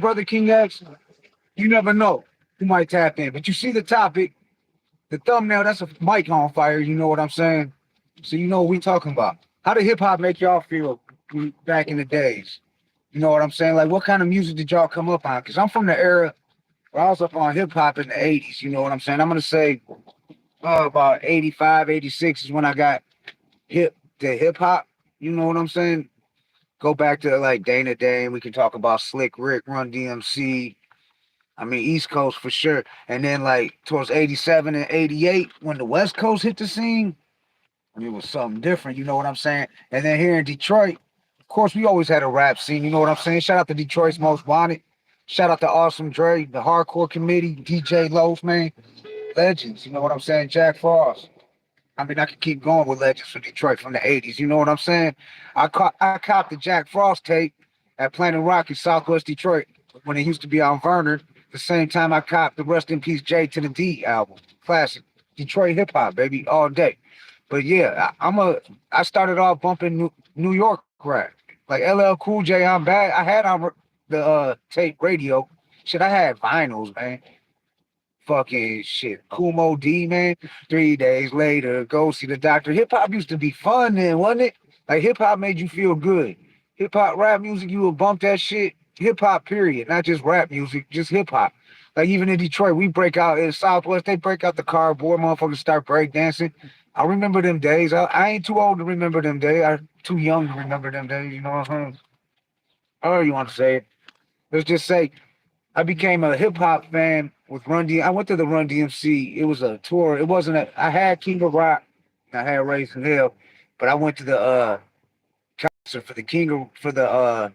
Brother King X, you never know who might tap in. But you see the topic, the thumbnail, that's a mic on fire. You know what I'm saying? So you know what we talking about. How did hip hop make y'all feel back in the days? You know what I'm saying? Like, what kind of music did y'all come up on? Because I'm from the era where I was up on hip hop in the 80s. You know what I'm saying? I'm going to say about 85, 86 is when I got hip to hip hop. You know what I'm saying? Go back to like Dana Day, and we can talk about Slick Rick, Run DMC. I mean, East Coast for sure. And then like towards 87 and 88, when the West Coast hit the scene, it was something different, you know what I'm saying? And then here in Detroit, of course, we always had a rap scene, you know what I'm saying? Shout out to Detroit's Most Wanted. Shout out to Awesome Dre, the Hardcore Committee, DJ Loaf, man. Legends, you know what I'm saying? Jack Frost. I mean, I could keep going with legends from Detroit from the 80s, you know what I'm saying? I copped the Jack Frost tape at Planet Rock in Southwest Detroit when it used to be on Verner. The same time I copped the Rest in Peace J to the D album. Classic. Detroit hip hop, baby, all day. But yeah, I started off bumping New York rap. Like LL Cool J, I'm bad. I had on the tape radio. Shit, I had vinyls, man. Fucking shit. Kumo D, man. 3 days later, go see the doctor. Hip hop used to be fun then, wasn't it? Like hip hop made you feel good. Hip hop rap music, you would bump that shit. Hip hop, period. Not just rap music, just hip hop. Like even in Detroit, we break out in Southwest, they break out the cardboard, motherfuckers start break dancing. I remember them days. I ain't too old to remember them days. I'm too young to remember them days, you know what I'm saying? However you want to say it. Let's just say I became a hip hop fan with Run D. I went to the Run DMC. It was a tour. It wasn't a. I had King of Rock. I had Raising Hell, but I went to the concert for the for the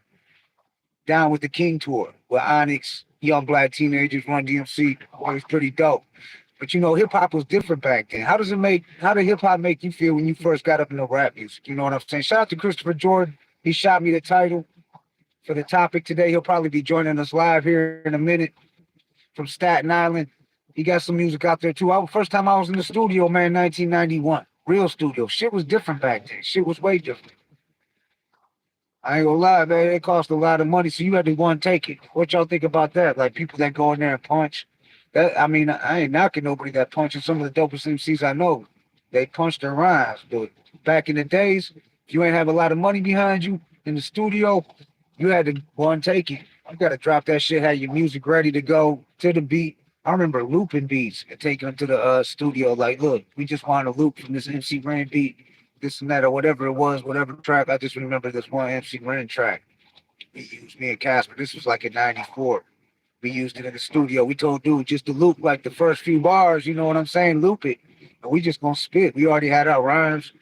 Down with the King tour with Onyx, Young Black Teenagers, Run DMC. It was pretty dope. But you know, hip hop was different back then. How did hip hop make you feel when you first got up in the rap music? You know what I'm saying? Shout out to Christopher Jordan. He shot me the title for the topic today. He'll probably be joining us live here in a minute from Staten Island. He got some music out there too. First time I was in the studio, man, 1991. Real studio. Shit was different back then. Shit was way different. I ain't gonna lie, man. It cost a lot of money, so you had to go and take it. What y'all think about that? Like people that go in there and punch. That I mean, I ain't knocking nobody that punches. Some of the dopest MCs I know, they punch their rhymes. But back in the days, if you ain't have a lot of money behind you in the studio, you had to go and take it. You got to drop that shit, have your music ready to go to the beat. I remember looping beats and taking them to the studio. Like, look, we just want a loop from this MC Ren beat, this and that, or whatever it was, whatever track. I just remember this one MC Ren track. We used me and Casper. This was like in '94. We used it in the studio. We told dude just to loop like the first few bars, you know what I'm saying? Loop it. And we just gonna spit. We already had our rhymes.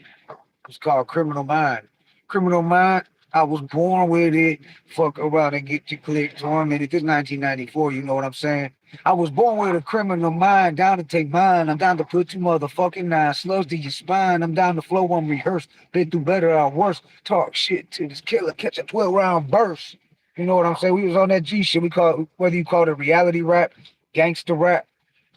It's called Criminal Mind. Criminal Mind, I was born with it. Fuck around and get your click tormented. This 1994, you know what I'm saying? I was born with a criminal mind, down to take mine. I'm down to put two motherfucking nine slugs to your spine. I'm down to flow unrehearsed. Been through better or worse. Talk shit to this killer, catch a 12-round burst. You know what I'm saying? We was on that G shit. We call it, whether you call it reality rap, gangster rap,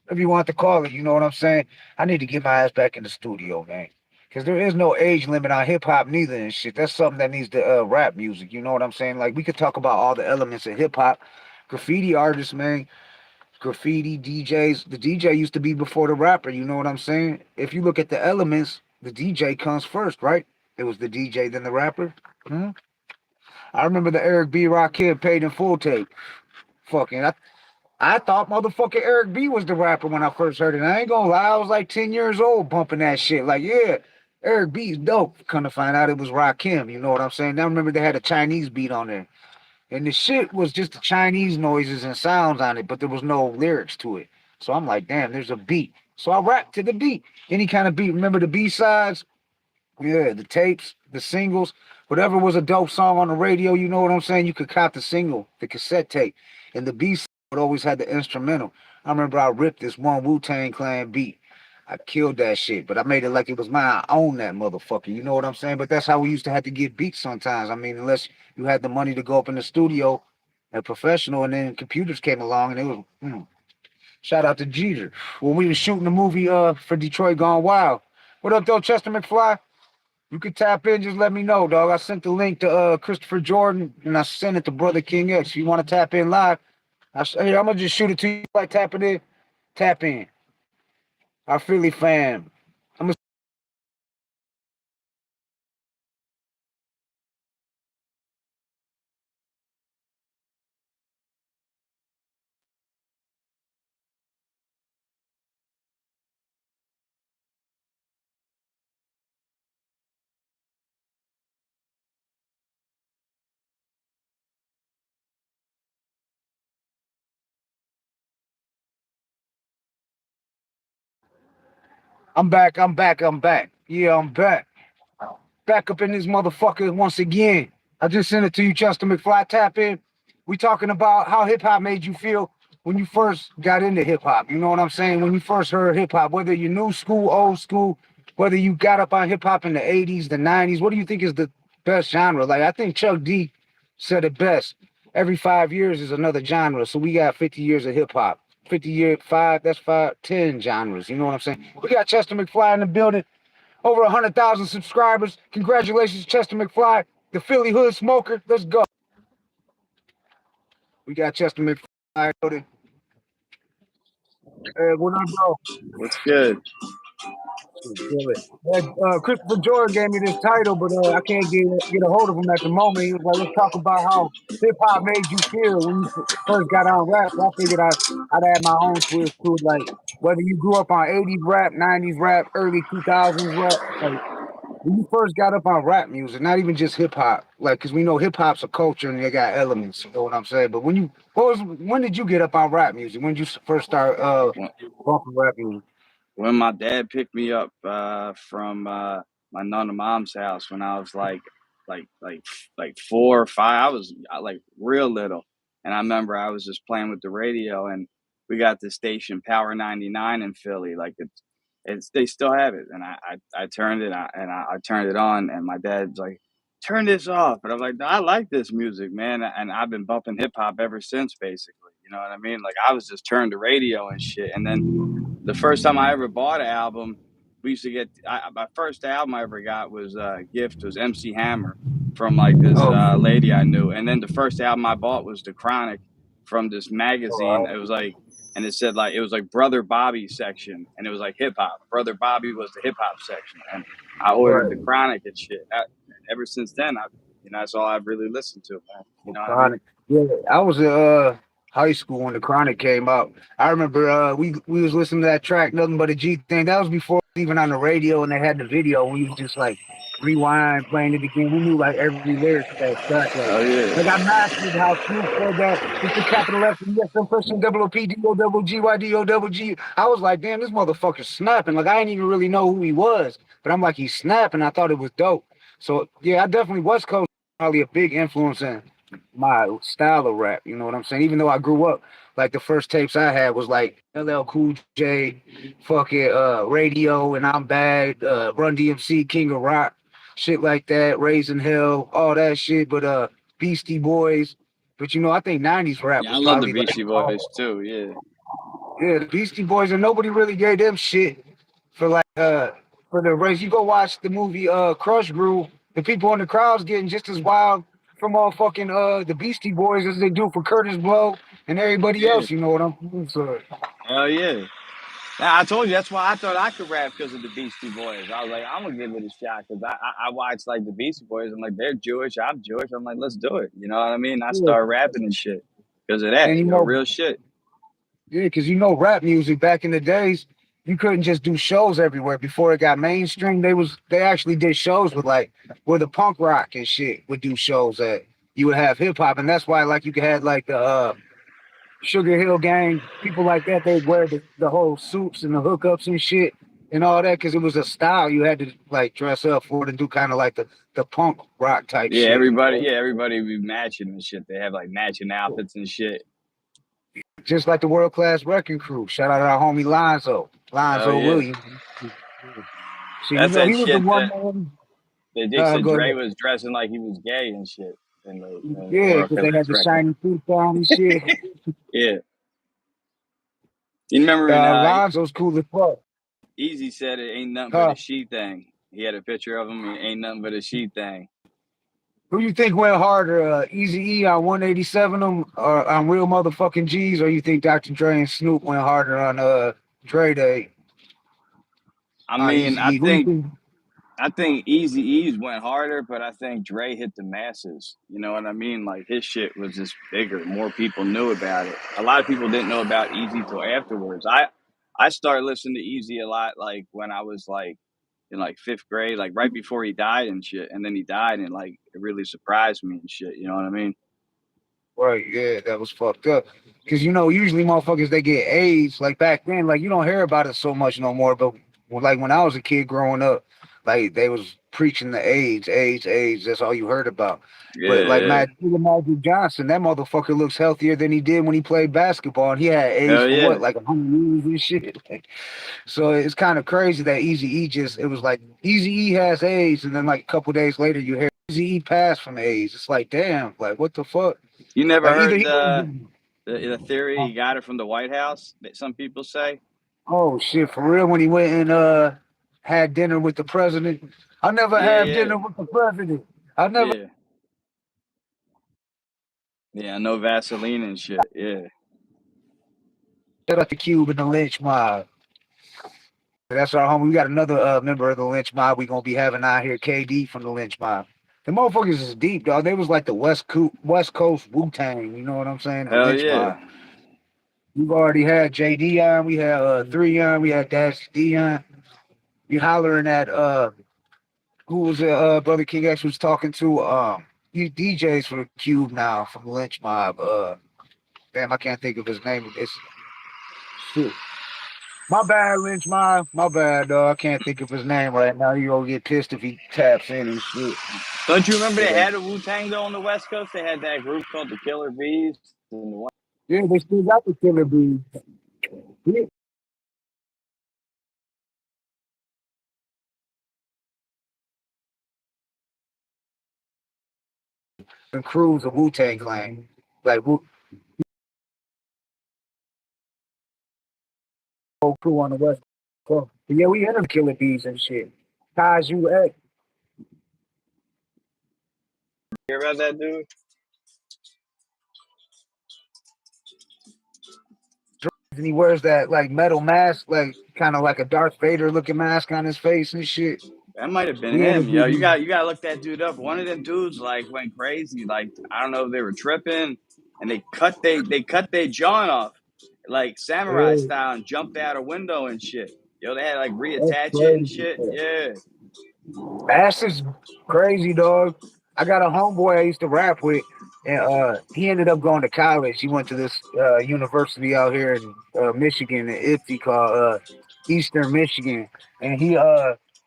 whatever you want to call it. You know what I'm saying? I need to get my ass back in the studio, man. Because there is no age limit on hip hop neither and shit. That's something that needs to rap music. You know what I'm saying? Like we could talk about all the elements of hip hop. Graffiti artists, man. Graffiti DJs. The DJ used to be before the rapper. You know what I'm saying? If you look at the elements, the DJ comes first, right? It was the DJ, then the rapper. Hmm? I remember the Eric B. Rakim paid in full tape. Fucking, I thought motherfucking Eric B was the rapper when I first heard it. I ain't gonna lie, I was like 10 years old bumping that shit. Like, yeah, Eric B's dope. Come to find out it was Rakim, you know what I'm saying? Now remember they had a Chinese beat on there. And the shit was just the Chinese noises and sounds on it, but there was no lyrics to it. So I'm like, damn, there's a beat. So I rap to the beat. Any kind of beat. Remember the B-sides? Yeah, the tapes, the singles, whatever was a dope song on the radio, you know what I'm saying? You could cop the single, the cassette tape. And the B side always had the instrumental. I remember I ripped this one Wu-Tang Clan beat. I killed that shit, but I made it like it was mine. I own that motherfucker. You know what I'm saying? But that's how we used to have to get beats sometimes. I mean, unless you had the money to go up in the studio and professional, and then computers came along and it was, shout out to Jeter. When we was shooting the movie for Detroit Gone Wild. What up, though, Chester McFly? You can tap in, just let me know, dog. I sent the link to Christopher Jordan and I sent it to Brother King X. If you want to tap in live, hey, I'm gonna just shoot it to you like tapping in. Tap in. Our Philly fam. I'm I'm back. I'm back. I'm back. Yeah, I'm back. Back up in this motherfucker once again. I just sent it to you, Chester McFly. Tap in. We talking about how hip hop made you feel when you first got into hip hop. You know what I'm saying? When you first heard hip hop, whether you're new school, old school, whether you got up on hip hop in the 80s, the 90s, what do you think is the best genre? Like, I think Chuck D said it best. Every 5 years is another genre. So we got 50 years of hip hop. 50 year five, that's 10 genres. You know what I'm saying? We got Chester McFly in the building. Over 100,000 subscribers. Congratulations, Chester McFly, the Philly Hood Smoker. Let's go. We got Chester McFly. What up, bro? What's good? Christopher Jordan gave me this title, but I can't get a hold of him at the moment. He was like, let's talk about how hip hop made you feel when you first got on rap. So I figured I'd add my own twist to it, like whether you grew up on 80s rap, 90s rap, early 2000s rap, like when you first got up on rap music, not even just hip hop, like because we know hip hop's a culture and they got elements. You know what I'm saying? But when did you get up on rap music? When did you first start When, bumping rap music? when my dad picked me up from my nonna mom's house when I was like 4 or 5, I was like real little, and I remember I was just playing with the radio, and we got the station Power 99 in Philly. Like it's they still have it, and I turned it I turned it on, and my dad's like, "Turn this off," and I'm like, "No, I like this music, man," and I've been bumping hip hop ever since, basically. You know what I mean? Like I was just turned the radio and shit, and then the first time I ever bought an album, we used to get my first album I ever got was gift was MC Hammer from like this Oh, lady I knew, and then the first album I bought was The Chronic from this magazine. It was like, and it said like it was like Brother Bobby section, and it was like hip hop. Brother Bobby was the hip hop section, and I ordered right. The Chronic and shit. Ever since then, that's all I've really listened to, man. You The know what I mean? Chronic. Yeah, I was in high school when the Chronic came out. I remember we was listening to that track, Nothing But a G Thing. That was before even on the radio and they had the video. We was just like rewind, playing it again. We knew like every lyric to that track. Oh Like yeah. I mastered how Snoop said that. It's the capital F and yes, I'm pushing double O P D O double G Y D O double G. I was like, damn, this motherfucker's snapping. Like I didn't even really know who he was, but I'm like, he's snapping. I thought it was dope. So yeah, I definitely West Coast probably a big influence in my style of rap. You know what I'm saying? Even though I grew up, like the first tapes I had was like LL Cool J, fucking Radio, and I'm Bad, Run DMC, King of Rock, shit like that, Raising Hell, all that shit. But Beastie Boys. But you know, I think '90s rap Yeah, I was love the probably like, Beastie Boys too. Yeah. yeah, the Beastie Boys, and nobody really gave them shit for like for the race. You go watch the movie Crush Groove, the people in the crowds getting just as wild from all fucking the Beastie Boys as they do for Curtis Blow and everybody Yeah. else, you know what I'm saying? So Hell yeah. Yeah, I told you that's why I thought I could rap because of the Beastie Boys. I was like, I'm gonna give it a shot because I watched like the Beastie Boys. I'm like, they're Jewish, I'm Jewish. I'm like, let's do it. You know what I mean? I yeah. started rapping and shit because of that. And you You know, know, real shit. yeah, because you know rap music back in the days, you couldn't just do shows everywhere. Before it got mainstream, they actually did shows with like where the punk rock and shit would do shows at. You would have hip hop, and that's why like you could have like the Sugar Hill Gang, people like that, they wear the whole suits and the hookups and shit and all that because it was a style you had to like dress up for to do kind of like the punk rock type Yeah, shit. everybody be matching and shit. They have like matching outfits and shit. Just like the World Class Wrecking Crew. Shout out our homie Lonzo, Oh Lonzo yeah, Williams. So you that's know that he was the shit one that man. they said Go Dre ahead. was dressing like he was gay and shit in the Yeah, World because they had Class the Record. shiny suits on and shit. Yeah, you remember in Lonzo's cool as fuck. Easy said it ain't nothing but Huh? a she thing. He had a picture of him. He ain't nothing but a sheet thing. Who you think went harder, Easy E on 187 them or on Real Motherfucking G's, or you think Dr. Dre and Snoop went harder on Dre Day I on mean, Easy E? Who you think? I think Easy E's went harder, but I think Dre hit the masses. You know what I mean? Like his shit was just bigger. More people knew about it. A lot of people didn't know about Easy till afterwards. I started listening to Easy a lot like when I was like in like fifth grade, like right before he died and shit. And then he died and like it really surprised me and shit. You know what I mean? Right, yeah, that was fucked up. Cause usually motherfuckers they get AIDS. Like back then, like you don't hear about it so much no more. But like when I was a kid growing up, like they was preaching the AIDS, AIDS, AIDS. That's all you heard about. But like Yeah, yeah. Magic Johnson, that motherfucker looks healthier than he did when he played basketball, and he had AIDS Hell for what, yeah. like 100 years and shit. So it's kind of crazy that Easy E it was like Easy E has AIDS, and then like a couple days later you hear Easy E passed from AIDS. It's like damn, like what the fuck? You never Like either heard he the theory he got it from the White House that some people say? oh shit, for real, when he went and had dinner with the president. I never Yeah, have yeah, dinner with the president. I never yeah. Yeah, no Vaseline and shit. Yeah. shut up the Cube and the lynch mob. That's our homie. We got another member of the lynch mob we gonna be having out here, KD from the lynch mob. The motherfuckers is deep, dog. They was like the West Coast Wu-Tang, you know what I'm saying? The Hell lynch yeah. mob. We've already had JD on, we had 3 on, we had Dash D on. You hollering at who was it? Brother King X was talking to he DJs for the Cube now from the Lynch Mob. Damn, I can't think of his name. It's shit. My bad, Lynch Mob. My bad, dog. I can't think of his name right now. You gonna get pissed if he taps in and shit. Don't you remember they Yeah, had a Wu Tang though on the West Coast? They had that group called the Killer Bees. yeah, they still got the Killer Bees. Yeah, and Crew's a Wu-Tang Clan. Like whole crew on the West Coast. But yeah, we had them Killer Bees and shit. Taj UX. Hear about that dude? And he wears that like metal mask, like kind of like a Darth Vader looking mask on his face and shit. That might have been We had a him, yo. dude. You gotta look that dude up. One of them dudes like went crazy. Like I don't know if they were tripping and they cut their John off like samurai Yeah, style and jumped out a window and shit. Yo, they had to, like that's reattach it and crazy. shit. Yeah. That's just crazy, dog. I got a homeboy I used to rap with, and he ended up going to college. He went to this university out here in Michigan, in Ipsy, called Eastern Michigan. And he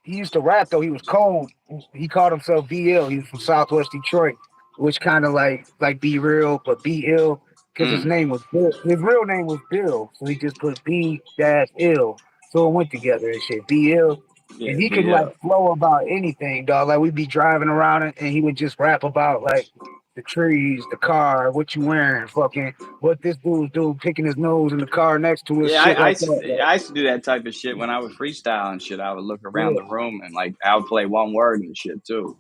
used to rap though. He was cold. He called himself BL. He was from Southwest Detroit, which kind of like be real, but be ill. Because his Mm. name was Bill. His real name was Bill, so he just put B dash ill. So it went together and shit. Be ill, and Yeah, he could like BL. flow about anything, dog. Like we'd be driving around and he would just rap about like the trees, the car, what you wearing, fucking what this dude's doing, picking his nose in the car next to us, Yeah, shit like that. Like, I used to do that type of shit when I would freestyle and shit. I would look around the yeah, room and like I would play one word and shit too.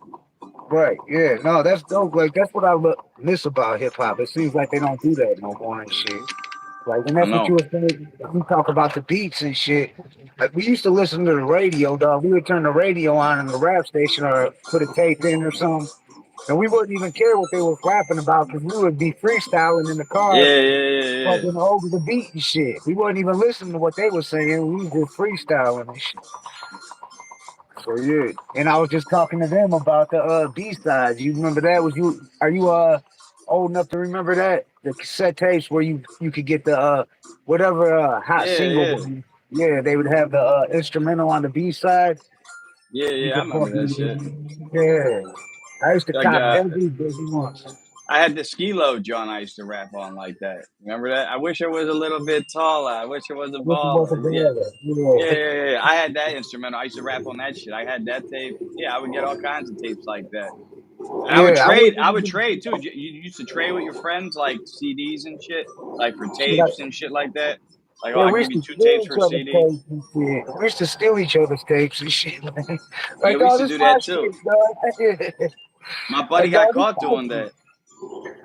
right, yeah, no, that's dope. Like that's what I miss about hip hop. It seems like they don't do that no more and shit. Like, and I that's what know. you were saying. You talk about the beats and shit. Like, we used to listen to the radio, dog. We would turn the radio on in the rap station or put a tape in or something. And we wouldn't even care what they were rapping about because we would be freestyling in the car, Yeah, yeah, yeah, yeah. fucking over the beat and shit. We wasn't even listening to what they were saying. We was just freestyling and shit. So yeah. And I was just talking to them about the B sides. You remember that? Are you old enough to remember that? The cassette tapes where you could get the whatever hot Yeah, single yeah. was. Yeah, they would have the instrumental on the B side. Yeah, You yeah, I could remember that shit. fucking yeah. I used to Like cop every one. I had the Skilo John I used to rap on like that. Remember that? I wish it was a little bit taller. I wish it was a Which was a baller. Yeah. brother. Yeah, Yeah. yeah, yeah. I had that instrumental. I used to rap on that shit. I had that tape. Yeah, I would get all kinds of tapes like that. And I would Yeah, I trade. I would wouldn't trade too. You used to trade with your friends like CDs and shit, like for shit, tapes and shit like that. Like, oh, Yeah, I'll we give used you to 2 steal tapes each for a other's CD. tapes and shit. We used to steal each other's tapes and shit, man. Yeah, Like, we used oh, to this do my that too. shit, dog. My buddy Like, got dog, this caught my doing shit. that.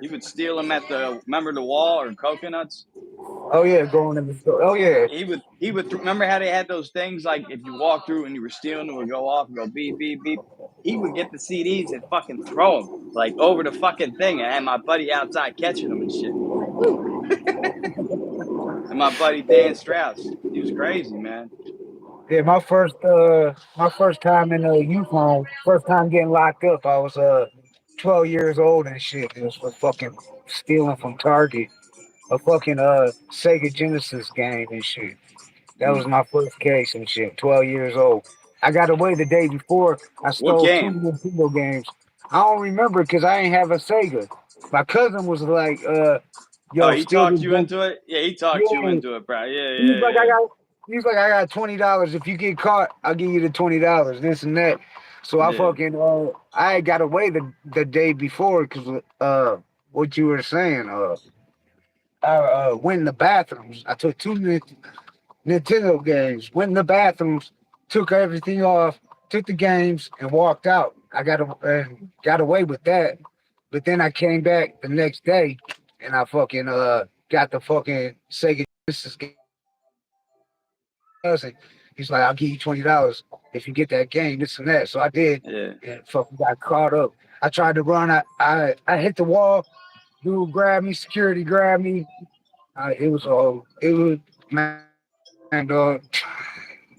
He would steal them at remember the wall or coconuts? Oh yeah, going in the store. Oh yeah. He would remember how they had those things like if you walk through and you were stealing, it would go off and go beep beep beep. He would get the CDs and fucking throw them like over the fucking thing, and had my buddy outside catching them and shit. Woo. And my buddy Dan Strauss, he was crazy, man. Yeah, my first time in a youth home, first time getting locked up, I was 12 years old and shit. It was for fucking stealing from Target a fucking Sega Genesis game and shit. That Mm. was my first case and shit. 12 years old. I got away the day before. I What stole two game? Nintendo games. I don't remember because I ain't have a Sega. My cousin was like, Oh, yo, he steal talked this you game. into it. Yeah, he talked you Yeah. into it, bro. Yeah, He was yeah, like, I yeah. got He's like, I got $20. If you get caught, I'll give you the $20, this and that. So I Yeah. fucking I had got away the day before because what you were saying, I went in the bathrooms. I took two Nintendo games, went in the bathrooms, took everything off, took the games, and walked out. Got away with that. But then I came back the next day, and I fucking got the fucking Sega Genesis game. He's like, I'll give you $20 if you get that game, this and that. So I did, Yeah. and fucking got caught up. I tried to run. I hit the wall. Dude grabbed me. Security grabbed me. It was man, dog.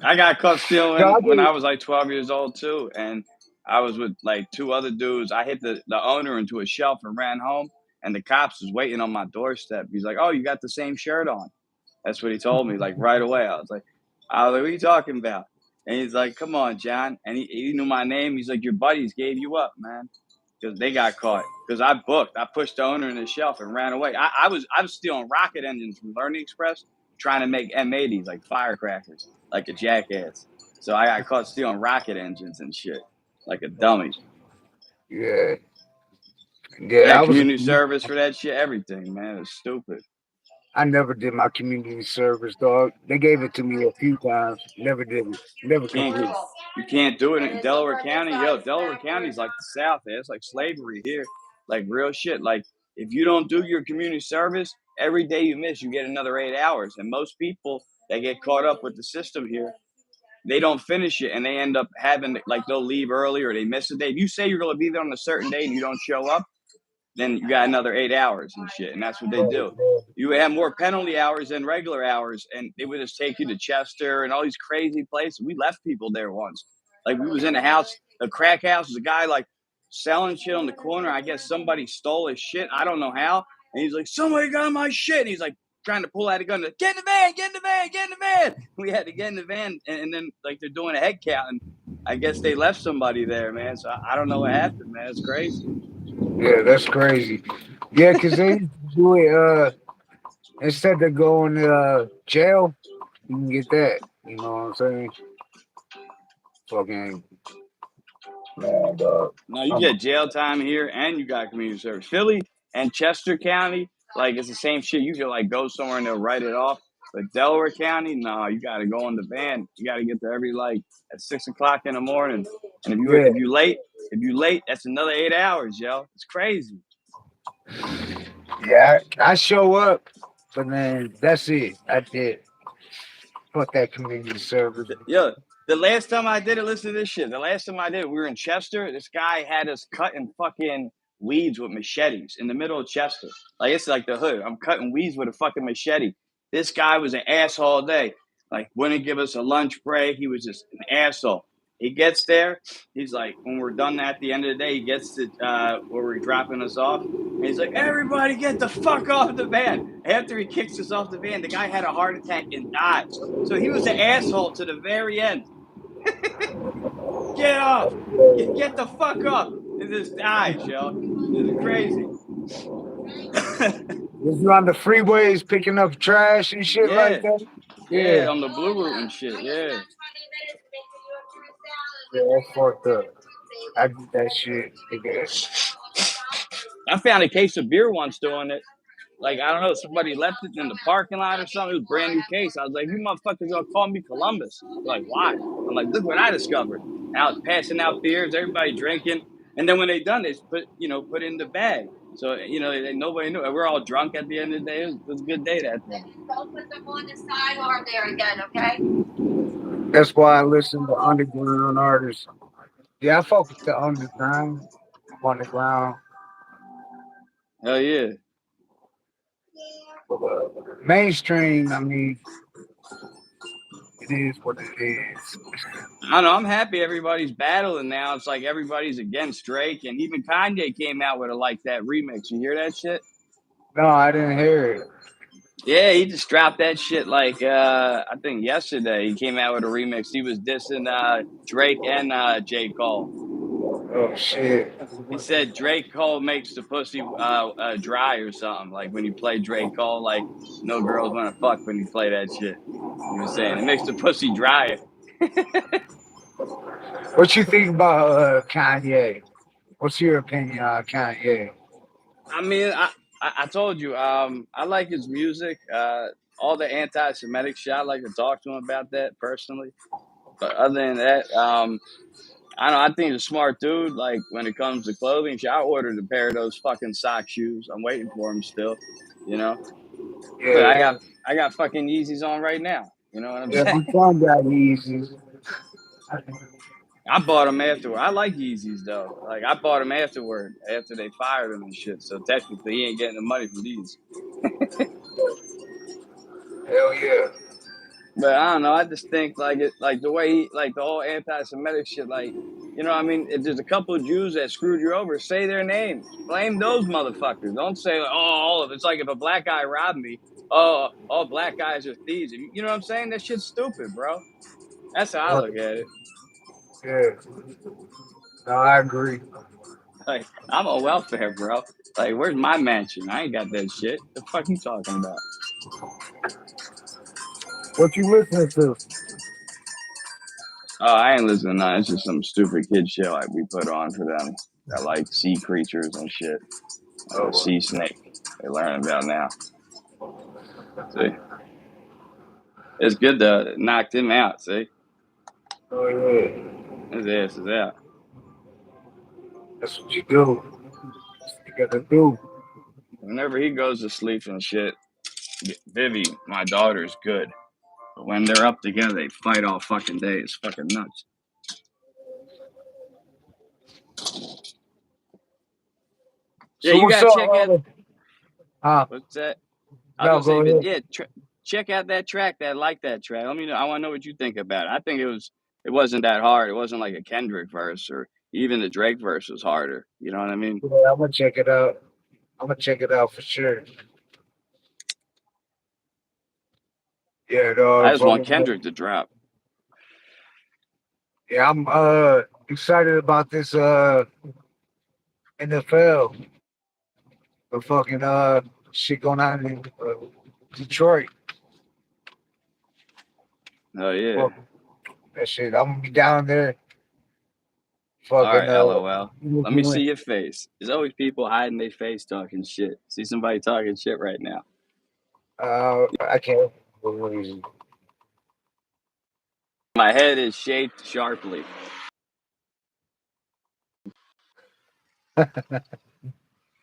I got caught Dog, stealing when I was like 12 years old too, and I was with like two other dudes. I hit the owner into a shelf and ran home, and the cops was waiting on my doorstep. He's like, "Oh, you got the same shirt on." That's what he told me like right away. I was like, "What are you talking about?" And he's like, "Come on, John." And he knew my name. He's like, "Your buddies gave you up, man." Because they got caught. Because I booked. I pushed the owner in the shelf and ran away. I was stealing rocket engines from Learning Express, trying to make M80s like firecrackers, like a jackass. So I got caught stealing rocket engines and shit, like a dummy. yeah, I yeah. got community service for that shit. Everything, man. It was stupid. I never did my community service, dog. They gave it to me a few times. Never did it. Never Can't completed. you can't do it in Delaware County. Yo, Delaware County's like the South. It's like slavery here, like real shit. Like if you don't do your community service, every day you miss, you get another 8 hours. And most people that get caught up with the system here, they don't finish it, and they end up having like they'll leave early or they miss a day. If you say you're going to be there on a certain day and you don't show up, then you got another 8 hours and shit. And that's what they do. You would have more penalty hours than regular hours, and they would just take you to Chester and all these crazy places. We left people there once. Like we was in a house, a crack house, was a guy like selling shit on the corner. I guess somebody stole his shit. I don't know how. And he's like, somebody got my shit. And he's like trying to pull out a gun. Get in the van, get in the van, get in the van. We had to get in the van, and then like they're doing a head count, and I guess they left somebody there, man. So I don't know what happened, man. It's crazy. Yeah, that's crazy. Yeah, because they used to do it instead of going to jail, you can get that. You know what I'm saying? Fucking man, dog. No, you get jail time here and you got community service. Philly and Chester County, like it's the same shit. You can like go somewhere and they'll write it off. But Delaware County, no, you gotta go in the van. You gotta get there every like at 6 o'clock in the morning. And Yeah, if you late, that's another 8 hours, yo. It's crazy. yeah. I show up, but then that's it. I did. Fuck that community service. Yo, the last time I did it, listen to this shit. The last time I did it, we were in Chester. This guy had us cutting fucking weeds with machetes in the middle of Chester. Like it's like the hood. I'm cutting weeds with a fucking machete. This guy was an asshole all day. Like wouldn't give us a lunch break. He was just an asshole. He gets there. He's like, when we're done at the end of the day, he gets to where we're dropping us off. And he's like, everybody get the fuck off the van. After he kicks us off the van, the guy had a heart attack and died. So he was an asshole to the very end. Get off. Get the fuck up. And just dies, yo. This is crazy. Was you on the freeways picking up trash and shit like Yeah. that? Yeah, Yeah, on the Blue Route and shit. Yeah. yeah, that's fucked up. I did that shit. Nigga. I found a case of beer once doing it. like I don't know, somebody left it in the parking lot or something. It was a brand new case. I was like, you motherfuckers gonna call me Columbus? They're like, why? I'm like, look what I discovered. And I was passing out beers, everybody drinking, and then when they done, they put it in the bag. So nobody knew. We're all drunk at the end of the day. It was a good day that day. Don't put them on the sidearm there again, okay? That's why I listen to underground artists. Yeah, I fuck with the underground. Underground. Hell yeah. Mainstream, I mean, it is what it is. I don't know. I'm happy everybody's battling now. It's like everybody's against Drake, and even Kanye came out with a like that remix. You hear that shit? No, I didn't hear it. Yeah, he just dropped that shit like I think yesterday. He came out with a remix. He was dissing Drake and J. Cole. Oh shit. He said Drake Cole makes the pussy dry or something. Like when you play Drake Cole, like no girls want to fuck when you play that shit. He was saying it makes the pussy dry. What you think about Kanye? What's your opinion on Kanye? I mean, I told you, I like his music. All the anti-Semitic shit, I like to talk to him about that personally. But other than that, I don't know. I think he's a smart dude. Like when it comes to clothing, shit, I ordered a pair of those fucking sock shoes. I'm waiting for them still, you know. But Yeah, I got fucking Yeezys on right now. You know what I'm yeah, saying? my son got Yeezys. I bought them afterward. I like Yeezys though. Like I bought them afterward, after they fired him and shit. So technically, he ain't getting the money for these. Hell yeah. But I don't know. I just think like the way he, like the whole anti-Semitic shit. Like, you know, what I mean, if there's a couple of Jews that screwed you over, say their names, blame those motherfuckers. Don't say, oh, all of it. It's like if a black guy robbed me, oh, all black guys are thieves. You know what I'm saying? That shit's stupid, bro. That's how I look at it. Yeah. No, I agree. Like, I'm on welfare, bro. Like, where's my mansion? I ain't got that shit. The fuck you talking about? What you listening to? Oh, I ain't listening to none. It's just some stupid kid shit like we put on for them that like sea creatures and shit. Like a sea snake. They learn about now. See? It's good to knock him out, see? Oh yeah. His ass is out. That's what you do. That's what you gotta do. Whenever he goes to sleep and shit, Vivi, my daughter's good. But when they're up together, they fight all fucking day. It's fucking nuts. Yeah, So you what's gotta up, check out. brother? What's that? I No, was gonna go say, but ahead. yeah, check out that track. That like that track. Let me know. I want to know what you think about it. I think it wasn't that hard. It wasn't like a Kendrick verse or even the Drake verse was harder. You know what I mean? Yeah, I'm gonna check it out. I'm gonna check it out for sure. Yeah, I no, just want Kendrick to drop. yeah, I'm excited about this NFL. The fucking shit going on in Detroit. Oh yeah. Fuck that shit. I'm gonna be down there. All Fucking right, LOL. Let me see your face. There's always people hiding their face talking shit. See somebody talking shit right now. I can't. For what reason? My head is shaped sharply.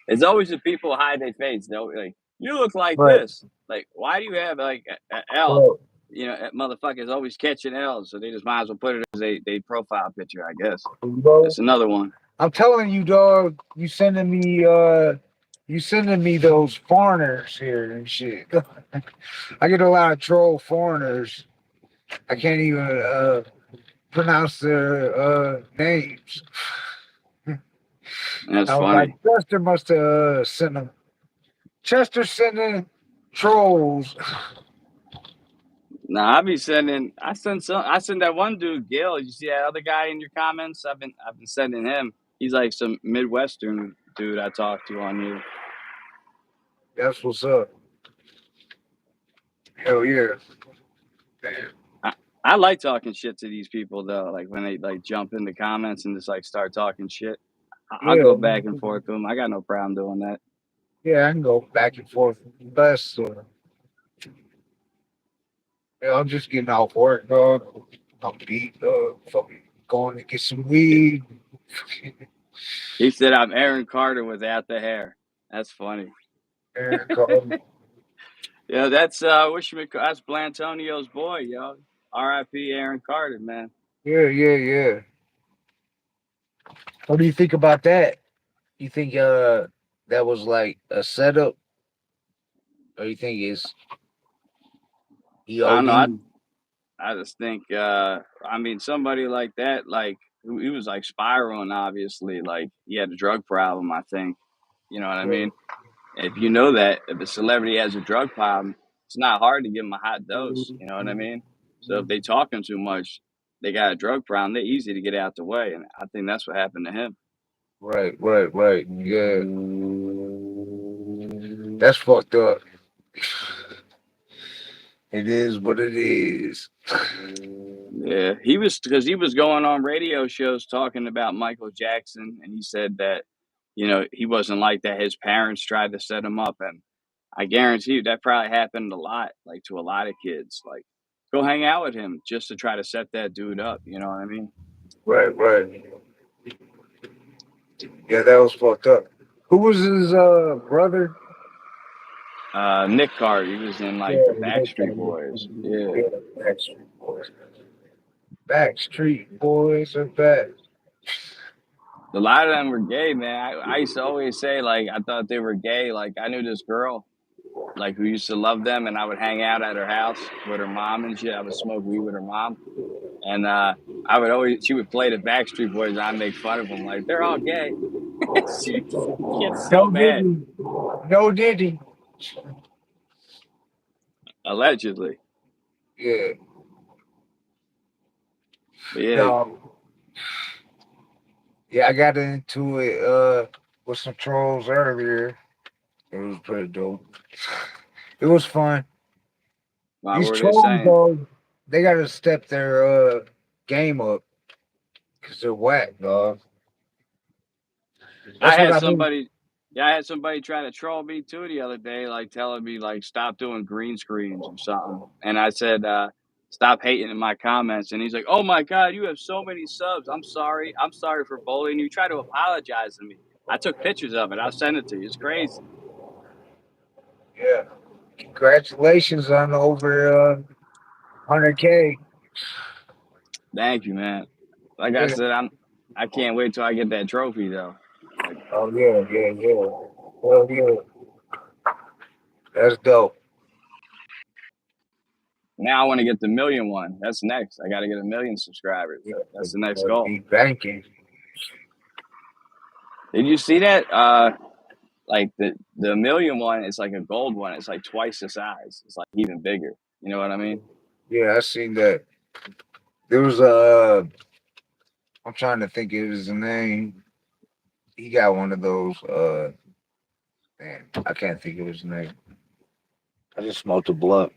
It's always the people hide their face. They'll be like, you look like Right. this. Like, why do you have like an L? Right. You know, motherfuckers always catching L's, so they just might as well put it as a profile picture, I guess. Bro, That's another one. I'm telling you, dog. You sending me those foreigners here and shit. I get a lot of troll foreigners. I can't even pronounce their names. That's I was funny. like, Chester must have sent them. Chester sending trolls. Nah, I send that one dude, Gil. You see that other guy in your comments? I've been sending him. He's like some Midwestern dude I talked to on here. That's what's up. Hell yeah. Damn. I like talking shit to these people though. Like when they like jump in the comments and just like start talking shit. I'll go back and forth with them. I got no problem doing that. Yeah, I can go back and forth bus or yeah, I'm just getting off work, dog. I'm beat, fucking going to get some weed. He said I'm Aaron Carter without the hair. That's funny. Aaron Carter. Yeah, that's that's Blantonio's boy, yo. R.I.P. Aaron Carter, man. Yeah, yeah, yeah. What do you think about that? You think that was like a setup, or you think it's he I don't know. I OD? I just think I mean somebody like that, like he was like spiraling. Obviously, like he had a drug problem. I think you know what I mean. If you know that if a celebrity has a drug problem, it's not hard to give them a hot dose. You know what I mean? So if they talking too much, they got a drug problem. They're easy to get out the way, and I think that's what happened to him. Right, right, right. Yeah, that's fucked up. It is what it is. Yeah, he was because he was going on radio shows talking about Michael Jackson, and he said that he wasn't like that. His parents tried to set him up, and I guarantee you that probably happened a lot, like to a lot of kids. Like, go hang out with him just to try to set that dude up. You know what I mean? Right, right. Yeah, that was fucked up. Who was his brother? Nick Carter, he was in Yeah, like the Nick Backstreet Boys. Yeah, yeah, Backstreet Boys. Backstreet Boys are back. a lot of them were gay, man. I used to always say like I thought they were gay. Like I knew this girl like who used to love them, and I would hang out at her house with her mom and shit. I would smoke weed with her mom, and she would play the Backstreet Boys, and I'd make fun of them like they're all gay. she gets so No mad, Diddy. No Diddy. allegedly. Yeah. But yeah, No. Yeah, I got into it with some trolls earlier. It was pretty dope. It was fun. what These were they trolls saying? though, they gotta step their game up because they're whack, dog. I That's what had I mean. somebody, yeah, I had somebody trying to troll me too the other day, like telling me like stop doing green screens or something, and I said stop hating in my comments, and he's like, "Oh my god, you have so many subs. I'm sorry for bullying you. Try to apologize to me. I took pictures of it. I'll send it to you. It's crazy. Yeah. Congratulations on over 100K. Thank you, man. Like I Yeah. said, I can't wait till I get that trophy though. Like Oh yeah, yeah, yeah. Oh yeah. That's dope. now I want to get the million one. That's next. I got to get 1 million subscribers. Yeah, That's the next goal. be banking. Did you see that? Like the million one is like a gold one. It's like twice the size. It's like even bigger. You know what I mean? Yeah, I seen that. There was I'm trying to think of his name. He got one of those man, I can't think of his name. I just smoked a blunt.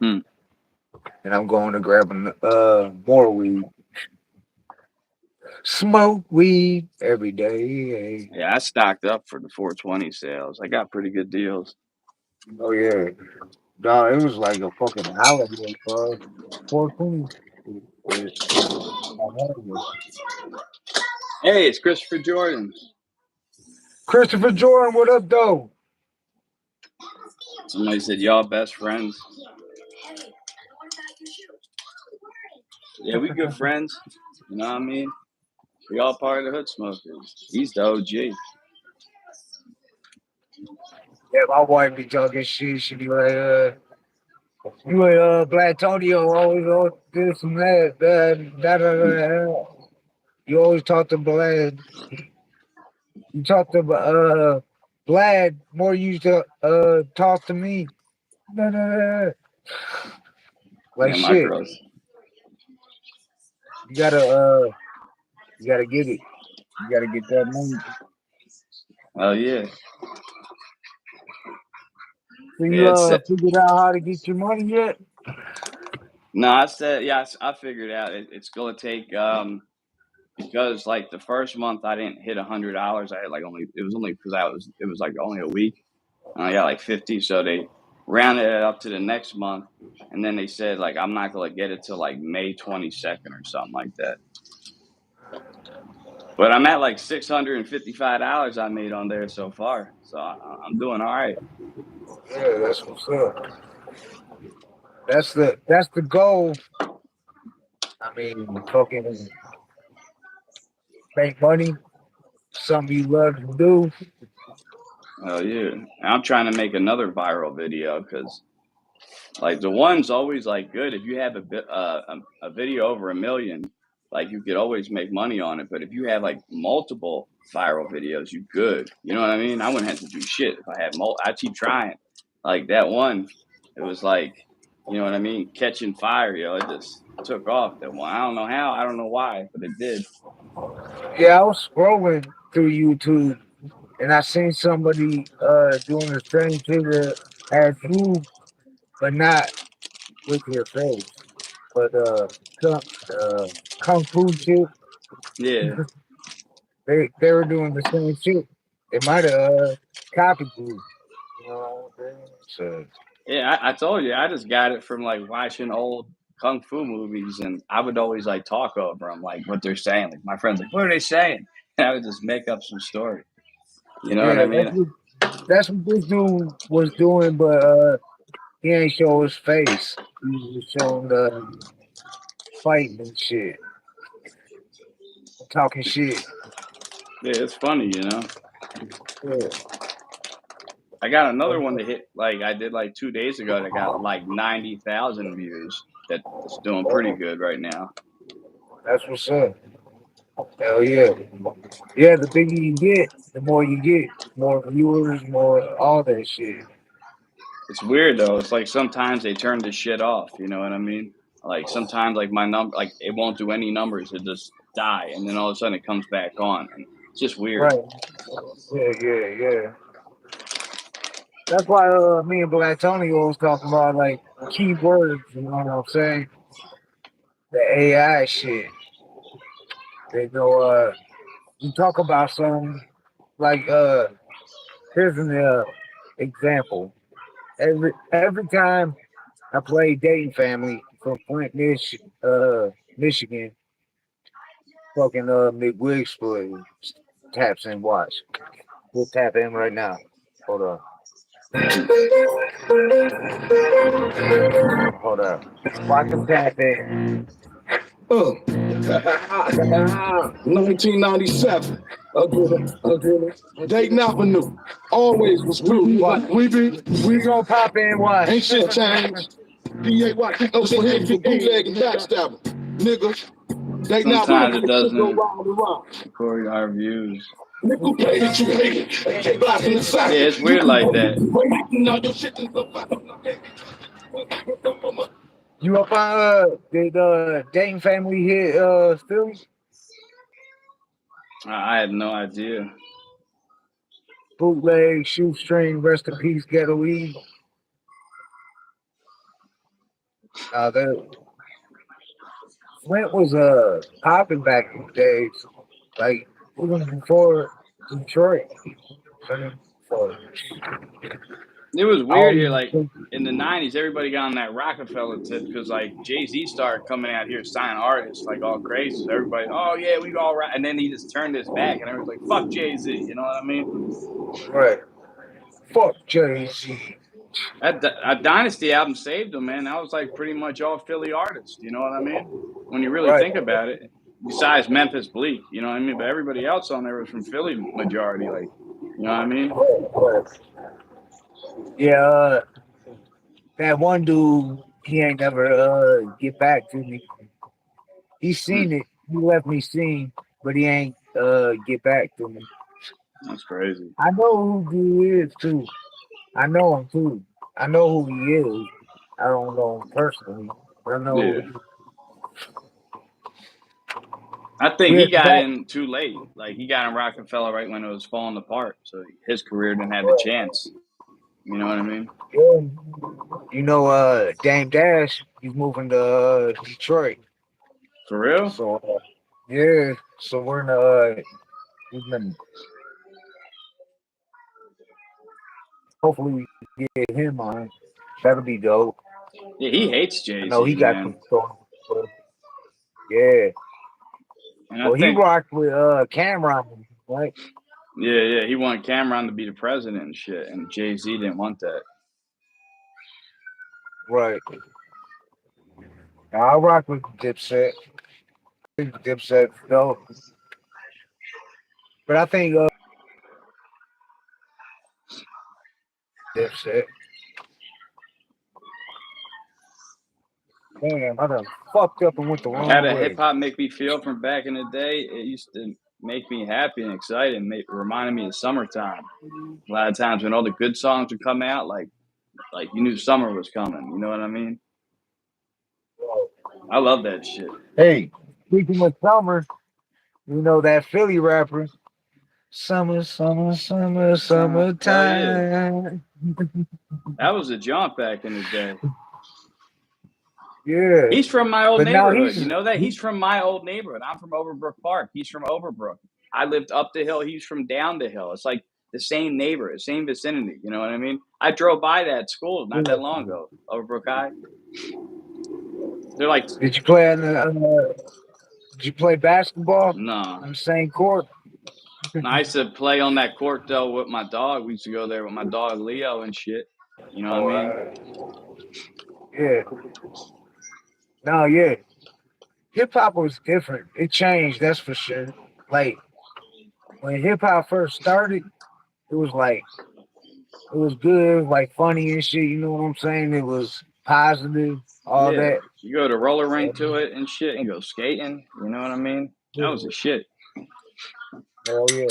Hmm. And I'm going to grab more weed. Smoke weed every day. Yeah, I stocked up for the 420 sales. I got pretty good deals. Oh yeah. No, it was like a fucking holiday, bro. 420. Hey, it's Christopher Jordan. Christopher Jordan, what up, though? Somebody said y'all best friends. Yeah, we good friends. You know what I mean? We all part of the Hood Smokers. He's the OG. Yeah, my wife be talking shit. She be like, you and Black Tonio always this and that, that. You always talk to Blad. You talk to Blad more you used to talk to me. Da, da, da. Like Yeah, my shit. girls. You gotta get it. You gotta get that money. Oh yeah. So you Yeah, it's figured out how to get your money yet? no. I said yeah. I figured out it's gonna take because like the first month I didn't hit $100. I had like it was only because it was like only a week, and I got like 50. So they rounded it up to the next month, and then they said like I'm not gonna get it till like May 22nd or something like that. But I'm at like $655 I made on there so far, so I'm doing all right. Yeah, that's what's up. That's the goal. I mean, fucking make money, something you love to do. Oh yeah, I'm trying to make another viral video because like the one's always like good if you have a video over 1 million, like you could always make money on it. But if you have like multiple viral videos, you good. You know what I mean? I wouldn't have to do shit if I had I keep trying. Like that one, it was like, you know what I mean, catching fire. Yo, it just took off. That one, I don't know how, I don't know why, but it did. Yeah, I was scrolling through YouTube and I seen somebody doing the same thing that as you, but not with your face. But kung, uh, kung fu shit, Yeah. they were doing the same shit. They might have copied you. You know what I'm saying? So Yeah, I told you, I just got it from like watching old kung fu movies, and I would always like talk over them, like what they're saying. Like my friends, like, what are they saying? And I would just make up some story. You know what I yeah, mean? that's what this dude was doing, but he ain't show his face. He was showing the fighting and shit, talking shit. Yeah, it's funny, you know. Yeah. I got another one that hit like I did like 2 days ago that got like 90,000 views. That's doing pretty good right now. That's what's up. Hell yeah. Yeah, the bigger you get, the more you get. More viewers, more all that shit. It's weird though. It's like sometimes they turn the shit off. You know what I mean? Like sometimes like my number, like it won't do any numbers. It just die, and then all of a sudden it comes back on, and it's just weird. Right. Yeah. That's why me and Black Tony was talking about like keywords, you know what I'm saying? The AI shit. They go you talk about some like here's an example. Every time I play Dating Family from Flint, Michigan, fucking McWigsport taps in watch. We'll tap in right now. Hold on. Hold up. Watch him tap in. 1997. Dayton Avenue. Always was blue. We gonna pop in watch. Ain't shit changed. D.A.Y. No shit hands for bootleg and backstabber. Nigga. Dayton Sometimes Avenue. it doesn't Go round and round. record our views. Nigga, play that you hate it. AK blast in the side. Yeah, it's weird like that. You up on did Dayton Family hit Philly? I had no idea. Bootleg, shoestring, rest in peace, Ghetto E. That Flint was popping back in the days, like even before Detroit. It was weird here, like in the '90s, everybody got on that Rockefeller tip because like Jay-Z started coming out here signing artists like all crazy. So everybody, oh yeah, we all right, and then he just turned his back, and everyone's like, fuck Jay-Z, you know what I mean? Right. Fuck Jay-Z. That Dynasty album saved him, man. That was like pretty much all Philly artists, you know what I mean? When you really think about it, besides Memphis Bleak, you know what I mean? But everybody else on there was from Philly majority, like, you know what I mean? Yeah, that one dude, he ain't never get back to me. He seen it. He left me seen, but he ain't get back to me. That's crazy. I know who he is too. I know him too. I know who he is. I don't know him personally. But I know. Yeah. I think he got in too late. Like he got in Rockefeller right when it was falling apart, so his career didn't have the chance. You know what I mean? Yeah. You know, Dame Dash, he's moving to Detroit. For real? So yeah, So we're in we've been hopefully we get him on. That'll be dope. Yeah, he hates I Jay know he Z, got man. some songs. Yeah. And I Well, he think, rocked with Cameron, right? yeah, he wanted Cameron to be the president and shit, and Jay Z didn't want that. Right. Now, I rock with Dipset. I think Dipset dope. But I think Dipset. Damn, I done fucked up and went the How wrong the hip way. hop make me feel from back in the day? It used to make me happy and excited, and reminded me of summertime. A lot of times when all the good songs would come out, like you knew summer was coming. You know what I mean? I love that shit. Hey, speaking of summer, you know that Philly rapper, summer, summer, summer, Hell yeah, summertime. that was a jump back in the day. Yeah, He's from my old but now neighborhood. You know that? He's from my old neighborhood. I'm from Overbrook Park. He's from Overbrook. I lived up the hill. He's from down the hill. It's like the same neighborhood, same vicinity. You know what I mean? I drove by that school not that long ago, Overbrook High. They're like, did you play on did you play basketball no. on the same court? I used to play on that court though with my dog. We used to go there with my dog Leo and shit. You know what I mean? Yeah. No, yeah. Hip hop was different. It changed, that's for sure. Like when hip hop first started, it was like it was good, like funny and shit. You know what I'm saying? It was positive, all Yeah. that. You go to roller rink to it and shit and go skating. You know what I mean? That was the shit. Hell yeah.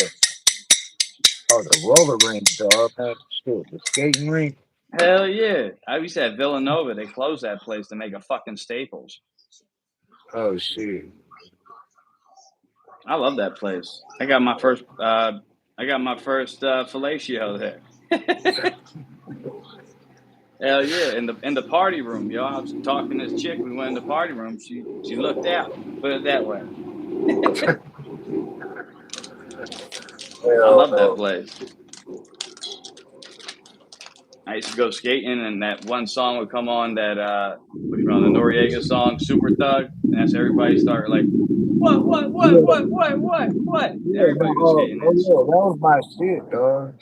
Oh, the roller rink, dog. That shit, the skating rink. Hell yeah. I used to at Villanova. They closed that place to make a fucking Staples. Oh shit. I love that place. I got my first fellatio there. Hell yeah. In the party room, yo. I was talking to this chick, we went in the party room. She looked out. Put it that way. I love that place. I used to go skating, and that one song would come on that the Noriega song, Super Thug, and that's everybody started like, what? Yeah, Everybody was skating that shit. that was my shit, dog.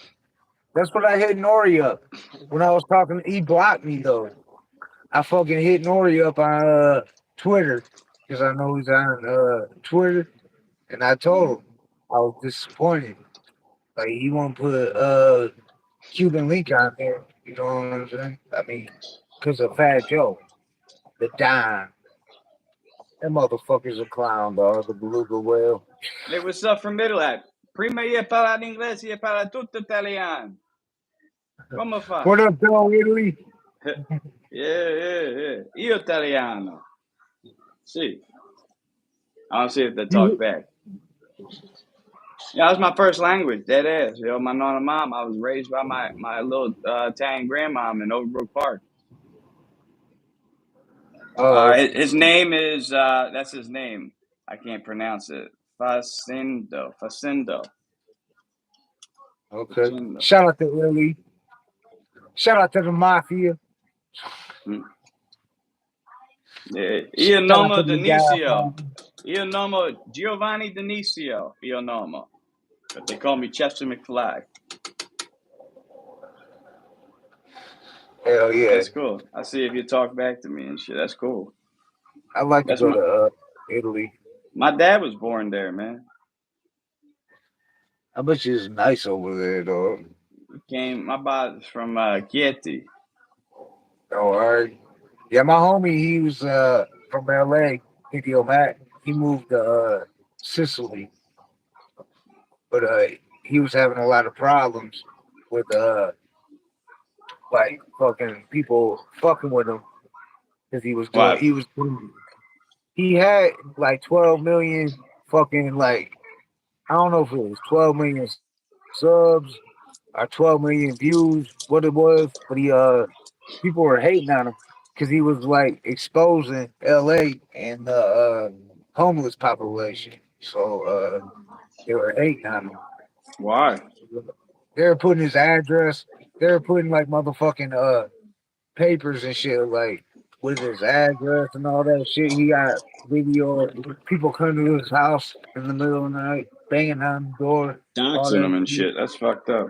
That's what I hit Nori up when I was talking. He blocked me though. I fucking hit Nori up on Twitter because I know he's on Twitter, and I told him I was disappointed. Like he won't put Cuban Link on there. You know what I'm saying? I mean, because of Fat Joe, the Don. That motherfucker's a clown, dog. The beluga whale. Hey, what's up from Middle Act? Prima io parlo inglese, io parlo tutto italiano. Come fa? What up, dog, Italy? Yeah. Io italiano. See. I don't see if they talk back. Yeah, that was my first language, dead ass. Yo, my nonna mom, I was raised by my little Italian grandmom in Overbrook Park. His name is, that's his name. I can't pronounce it. Facindo. Okay. Facindo. Shout out to Italy. Shout out to the mafia. Yeah. Io nomo Denisio. Io nomo Giovanni Denisio. Io nomo. But they call me Chester McFly. Hell yeah. That's cool. I see if you talk back to me and shit. That's cool. I like to go to Italy. My dad was born there, man. I bet you it's nice over there, dog. My dad's from Chieti. Oh, all right. Yeah, my homie, he was from LA, Hideo Mac. He moved to Sicily. But he was having a lot of problems with like fucking people fucking with him because he had like 12 million fucking like I don't know if it was 12 million subs or 12 million views, what it was, but he people were hating on him because he was like exposing LA and the homeless population. So they were hating on him. Why? They were putting his address. They were putting like motherfucking papers and shit like with his address and all that shit. He got video of people coming to his house in the middle of the night, banging on the door, all Doxing that them and shit. shit. That's fucked up.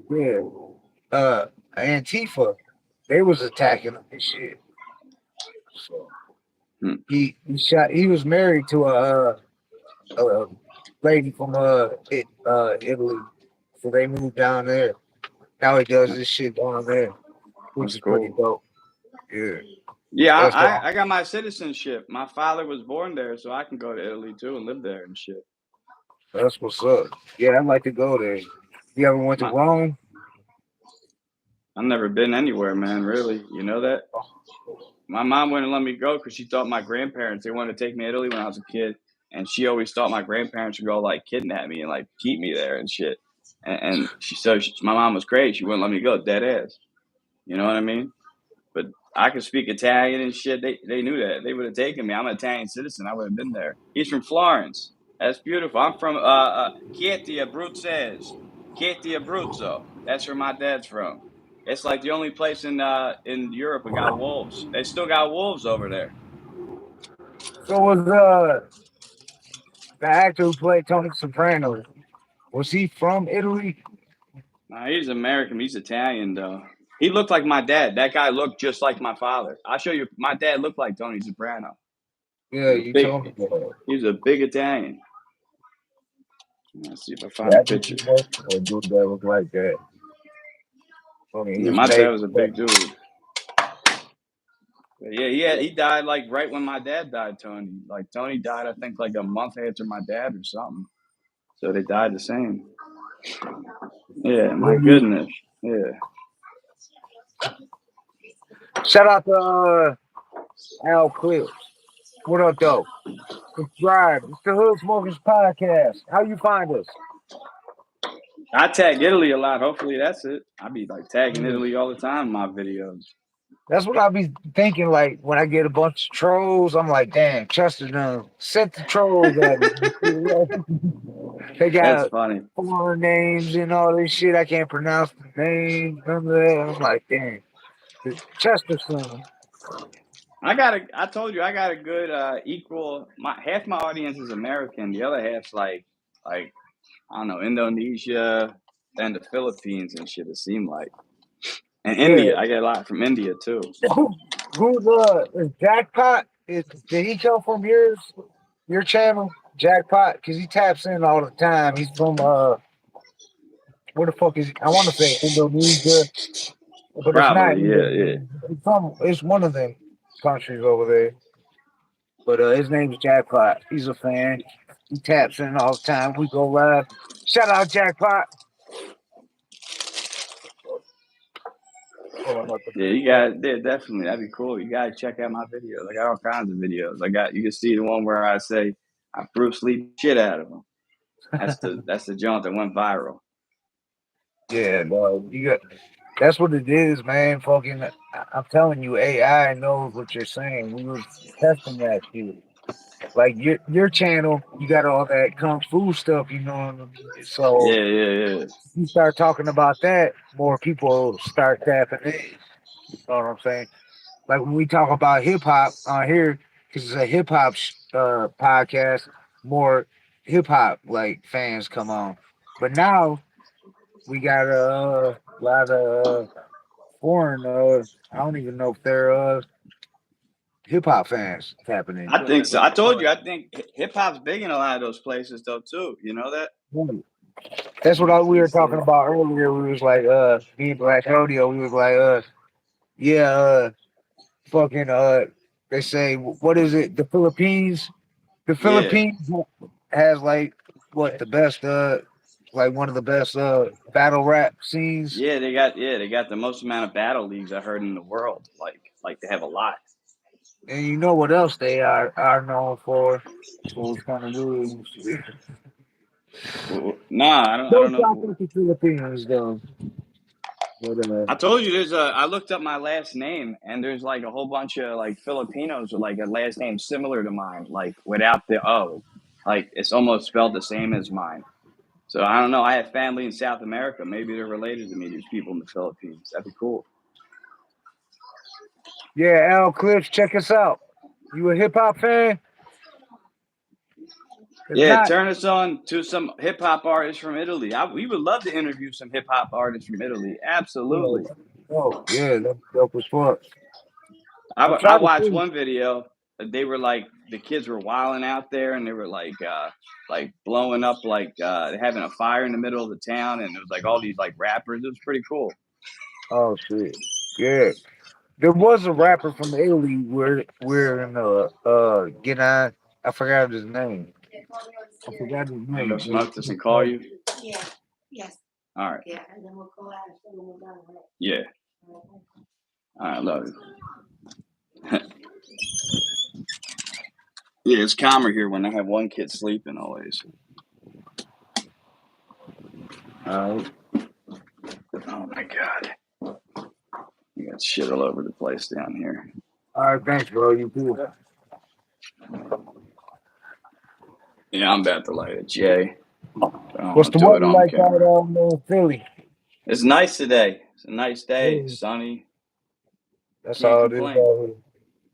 Yeah. Antifa, they was attacking him and shit. So Hmm. he shot. He was married to a lady from Italy, so they moved down there. Now he does this shit down there, which That's is pretty cool. dope. Yeah, Yeah, that's the I got my citizenship. My father was born there, so I can go to Italy too and live there and shit. that's what's up. Yeah, I'd like to go there. You ever went to My, Rome? I've never been anywhere, man. Really, you know that? My mom wouldn't let me go because she thought my grandparents they wanted to take me to Italy when I was a kid, and she always thought my grandparents would go like kidnap me and like keep me there and shit. And my mom was crazy. She wouldn't let me go, dead ass. You know what I mean? But I could speak Italian and shit. They knew that. They would have taken me. I'm an Italian citizen. I would have been there. He's from Florence. That's beautiful. I'm from Chieti Abruzzese. Chieti Abruzzo. That's where my dad's from. It's like the only place in Europe that got wolves. They still got wolves over there. So was the actor who played Tony Soprano? Was he from Italy? Nah, he's American. He's Italian though. He looked like my dad. That guy looked just like my father. I'll show you. My dad looked like Tony Soprano. Yeah, you told me that. He was a big Italian. Let's see if I find Yeah, a I think picture. he was a dude that looked like that. I mean, he Yeah, was my dad made. was a big dude. But yeah, he died like right when my dad died. Tony, like Tony died, I think like a month after my dad or something. So they died the same. Yeah, my goodness. Yeah. Shout out to Al Clips. What up, though? Subscribe. It's the Hood Smokers Podcast. How you find us? I tag Italy a lot. Hopefully that's it. I be like tagging Italy all the time in my videos. That's what I be thinking. Like when I get a bunch of trolls, I'm like, damn, Chester done sent the trolls at me. They That's got funny. foreign names and all this shit. I can't pronounce the names. None of that. I'm like, damn, Chesterson. I told you I got a good equal half my audience is American, the other half's like I don't know, Indonesia and the Philippines and shit, it seemed like. And Yeah. India. I get a lot from India too. Who's is Jackpot? Did he come from your channel, Jackpot? Because he taps in all the time. He's from where the fuck is he? I want to say Indonesia, but it's not Probably, yeah, yeah. Indonesia. It's one of them countries over there. But his name's Jackpot. He's a fan. He taps in all the time. We go live. Shout out Jackpot. Yeah, you got yeah, definitely. That'd be cool. You gotta check out my videos. I got all kinds of videos. You can see the one where I say I Bruce Lee shit out of him. That's the joint that went viral. Yeah, no, you got. That's what it is, man. Fucking, I'm telling you, AI knows what you're saying. We was testing that shit. Like your channel, you got all that kung fu stuff, you know. So Yeah. you start talking about that, more people start tapping in. You know what I'm saying? Like when we talk about hip hop on here, because it's a hip hop podcast, more hip hop like fans come on. But now we got a lot of foreign. I don't even know if they're hip hop fans tapping in. I think so. I told you. I think hip hop's big in a lot of those places though too. You know that? That's what we were talking about earlier. We was like, me and Black Rodeo. We was like, yeah, fucking, they say, what is it? The Philippines. The Philippines has like what the best, like one of the best battle rap scenes. Yeah, they got the most amount of battle leagues I heard in the world. Like they have a lot. And you know what else they are known for? What's kind of rude. Nah, I don't know. The Philippines though. But, I told you I looked up my last name and there's like a whole bunch of like Filipinos with like a last name similar to mine, like without the O. Like it's almost spelled the same as mine. So I don't know. I have family in South America. Maybe they're related to me. These people in the Philippines. That'd be cool. Yeah, Al Clips, check us out. You a hip hop fan? If Yeah, not, turn us on to some hip hop artists from Italy. We would love to interview some hip hop artists from Italy. Absolutely. oh yeah, that's dope as fuck. I, I'm I trying to watched see. one video. They were like the kids were wilding out there, and they were like blowing up, like having a fire in the middle of the town, and it was like all these like rappers. It was pretty cool. Oh shit. Yeah. There was a rapper from Italy where in get on I forgot his name. I forgot his I go name. smoke this and call you. Yeah, yes, All right. yeah, and then we'll go out and film them down, right? Yeah. All right. Love you. Yeah, it's calmer here when I have one kid sleeping always. Oh my god. You got shit all over the place down here. All right, thanks, bro. You too. Yeah, I'm about to light a J. What's the Do it weather on like out camera. in Philly? It's nice today. It's a nice day. Yeah, Sunny. that's Can't all it is complain. out here.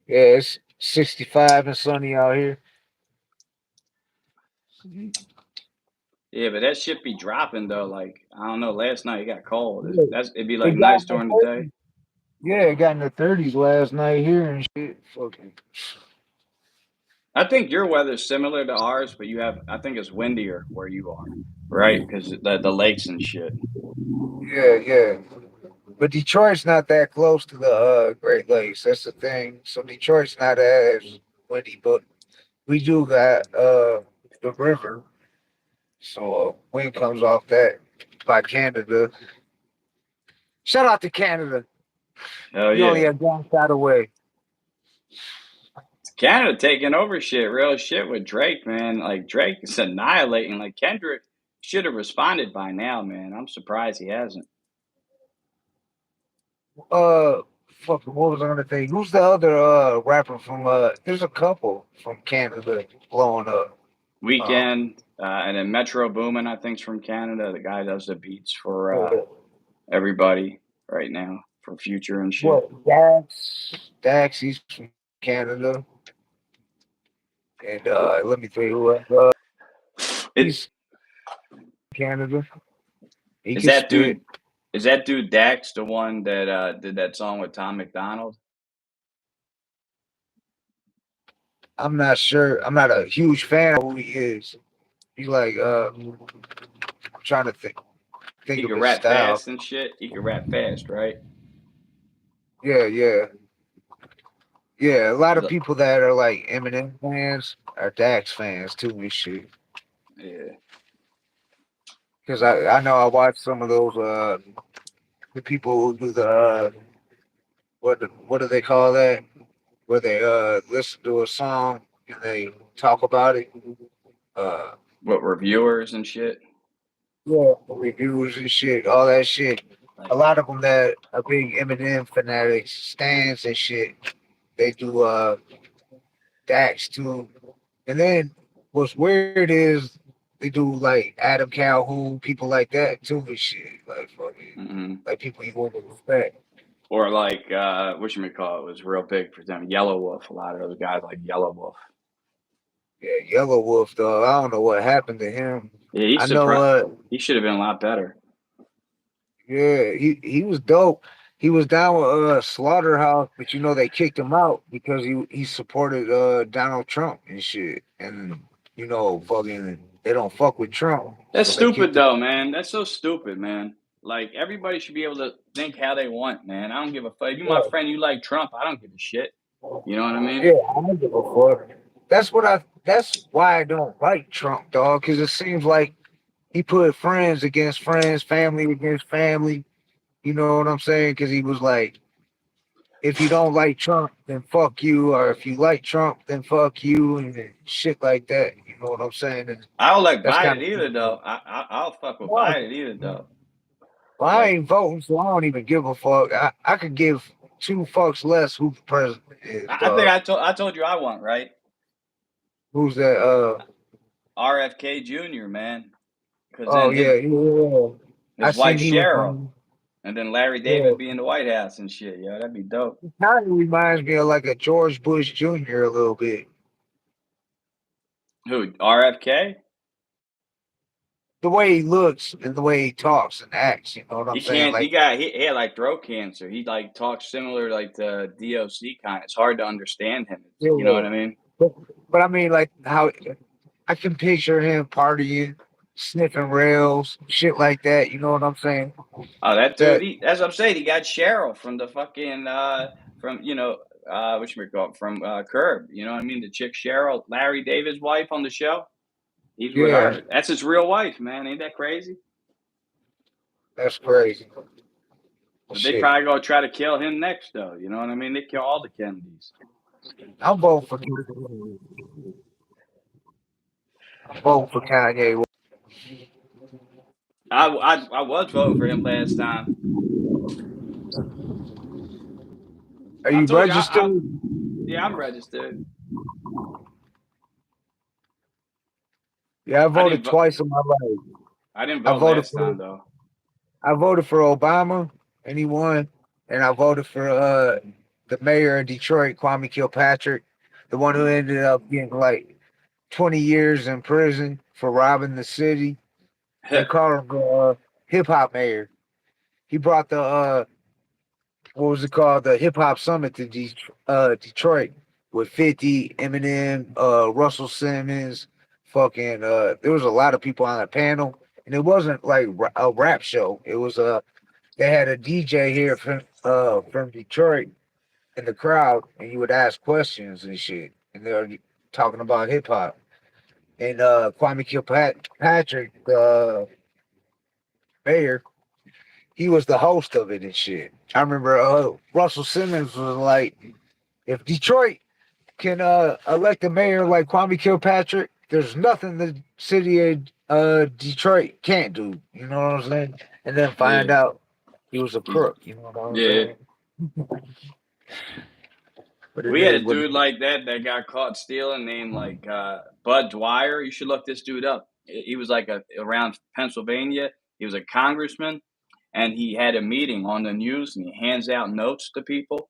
Yeah, it's 65 and sunny out here. Yeah, but that shit be dropping though. Like I don't know. Last night it got cold. Yeah, It'd be it like got nice in the during the day. 30s. Yeah, it got in the 30s last night here and shit. Fucking. I think your weather's similar to ours, but I think it's windier where you are, right? Because the lakes and shit. Yeah, yeah. But Detroit's not that close to the Great Lakes. That's the thing. So Detroit's not as windy, but we do got the river. So wind comes off that by Canada. Shout out to Canada. Hell You only yeah. a gunshot away. Canada taking over shit, real shit with Drake, man. Like Drake is annihilating. Like Kendrick should have responded by now, man. I'm surprised he hasn't. Fuck, what was I gonna say? Who's the other rapper from there's a couple from Canada blowing up. Weekend, and then Metro Boomin, I think's from Canada. The guy does the beats for everybody right now for Future and shit. What Dax, he's from Canada. And let me tell you what he's Canada. He Is can that spit. dude? Is that dude Dax the one that did that song with Tom McDonald? I'm not sure. I'm not a huge fan of who he is. He's like I'm trying to think He of can his rap style. fast and shit. He can rap fast, right? Yeah, yeah. Yeah, a lot of people that are like Eminem fans are Dax fans too and shit. Yeah. Because I know I watched some of those the people who do the what do they call that? Where they listen to a song and they talk about it. What reviewers and shit? Yeah, reviews and shit, all that shit. A lot of them that are big Eminem fanatics, stands and shit. They do Dax too. And then what's weird is they do like Adam Calhoun, people like that too and shit. Like fucking like people you wouldn't respect. Or like whatchamacallit was real big for them. Yellow Wolf. A lot of those guys like Yellow Wolf. Yeah, Yellow Wolf though. I don't know what happened to him. Yeah, I know he should have been a lot better. yeah, he was dope. He was down with Slaughterhouse, but you know they kicked him out because he supported Donald Trump and shit. And you know, fucking they don't fuck with Trump. That's so they stupid kicked him though, man. That's so stupid, man. Like everybody should be able to think how they want, man. I don't give a fuck. If you my friend, you like Trump, I don't give a shit. You know what I mean? Yeah, I don't give a fuck. That's why I don't like Trump, dog, because it seems like he put friends against friends, family against family. You know what I'm saying? Because he was like, if you don't like Trump, then fuck you, or if you like Trump, then fuck you, and then shit like that. You know what I'm saying? And I don't like that's Biden kind of either, though. I'll fuck with Biden either, though. well, I ain't voting, so I don't even give a fuck. I could give two fucks less who the president is. I think I told you I want, right? Who's that? RFK Jr., man. Because Oh then yeah, yeah. I his seen wife he was Cheryl, on. and then Larry Yeah, David be in the White House and shit. Yo, that'd be dope. kind of reminds me of like a George Bush Jr. a little bit. Who? RFK? The way he looks and the way he talks and acts. You know what I'm He saying? can't. Like, He had like throat cancer. He like talks similar like the DOC kind. It's hard to understand him. yeah, You know what I mean? but, but I mean, like how I can picture him partying, sniffing rails, shit like that. You know what I'm saying? Oh, that dude. That That's what I'm saying. He got Cheryl from the fucking from what you call it, from Curb. You know what I mean? The chick Cheryl, Larry David's wife on the show. He's with yeah, her. That's his real wife, man. Ain't that crazy? that's crazy. But they Shit, probably gonna try to kill him next, though. You know what I mean? They kill all the Kennedys. I'm voting for Kanye. I was voting for him last time. Are I you told you, registered? yeah, I'm registered. Yeah, I I didn't voted vote. twice in my life. I didn't I vote voted last for time though. I voted for Obama, and he won. And I voted for the mayor of Detroit, Kwame Kilpatrick, the one who ended up getting like 20 years in prison for robbing the city. They call him the hip hop mayor. He brought the what was it called? The hip hop summit to Detroit with 50, Eminem, Russell Simmons, fucking there was a lot of people on that panel. And it wasn't like a rap show. It was they had a DJ here from Detroit in the crowd, and you would ask questions and shit, and they were talking about hip hop. And Kwame Kilpatrick, the mayor, he was the host of it and shit. I remember Russell Simmons was like, if Detroit can elect a mayor like Kwame Kilpatrick, there's nothing the city of Detroit can't do. You know what I'm saying? And then Yeah, find out he was a crook. You know what I'm yeah. saying? But it We had is a what it dude like that got caught stealing, named like Bud Dwyer. You should look this dude up. He was like around Pennsylvania. He was a congressman, and he had a meeting on the news, and he hands out notes to people,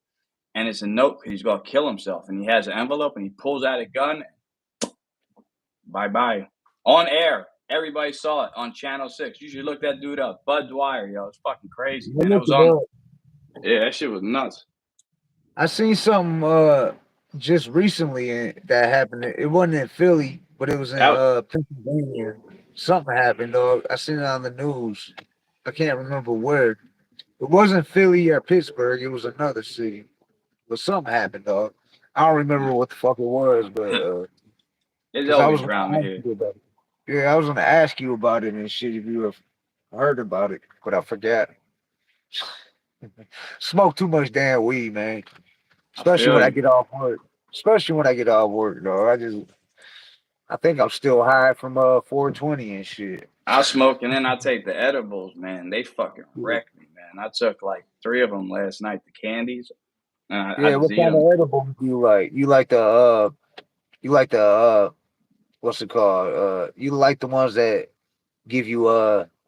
and it's a note because he's gonna kill himself, and he has an envelope, and he pulls out a gun. Bye bye. On air. Everybody saw it on Channel 6. You should look that dude up. Bud Dwyer, yo. It's fucking crazy, man. That look was it on. up. Yeah, that shit was nuts. I seen something just recently that happened. It wasn't in Philly, but it was in That, Pennsylvania. Something happened, dog. I seen it on the news. I can't remember where. It wasn't Philly or Pittsburgh. It was another city. But something happened, dog. I don't remember what the fuck it was, but there's because I was always gonna drama ask here. you about it. Yeah, I was gonna ask you about it and shit if you have heard about it, but I forgot. Smoke too much damn weed, man. I Especially feel when I you. get off work. Especially when I get off work, though. I think I'm still high from 420 and shit. I smoke and then I take the edibles, man. They fucking Yeah, wreck me, man. I took like 3 of them last night, the candies. And I yeah, just what eat kind of them. edibles do you like? You like the what's it called? You like the ones that give you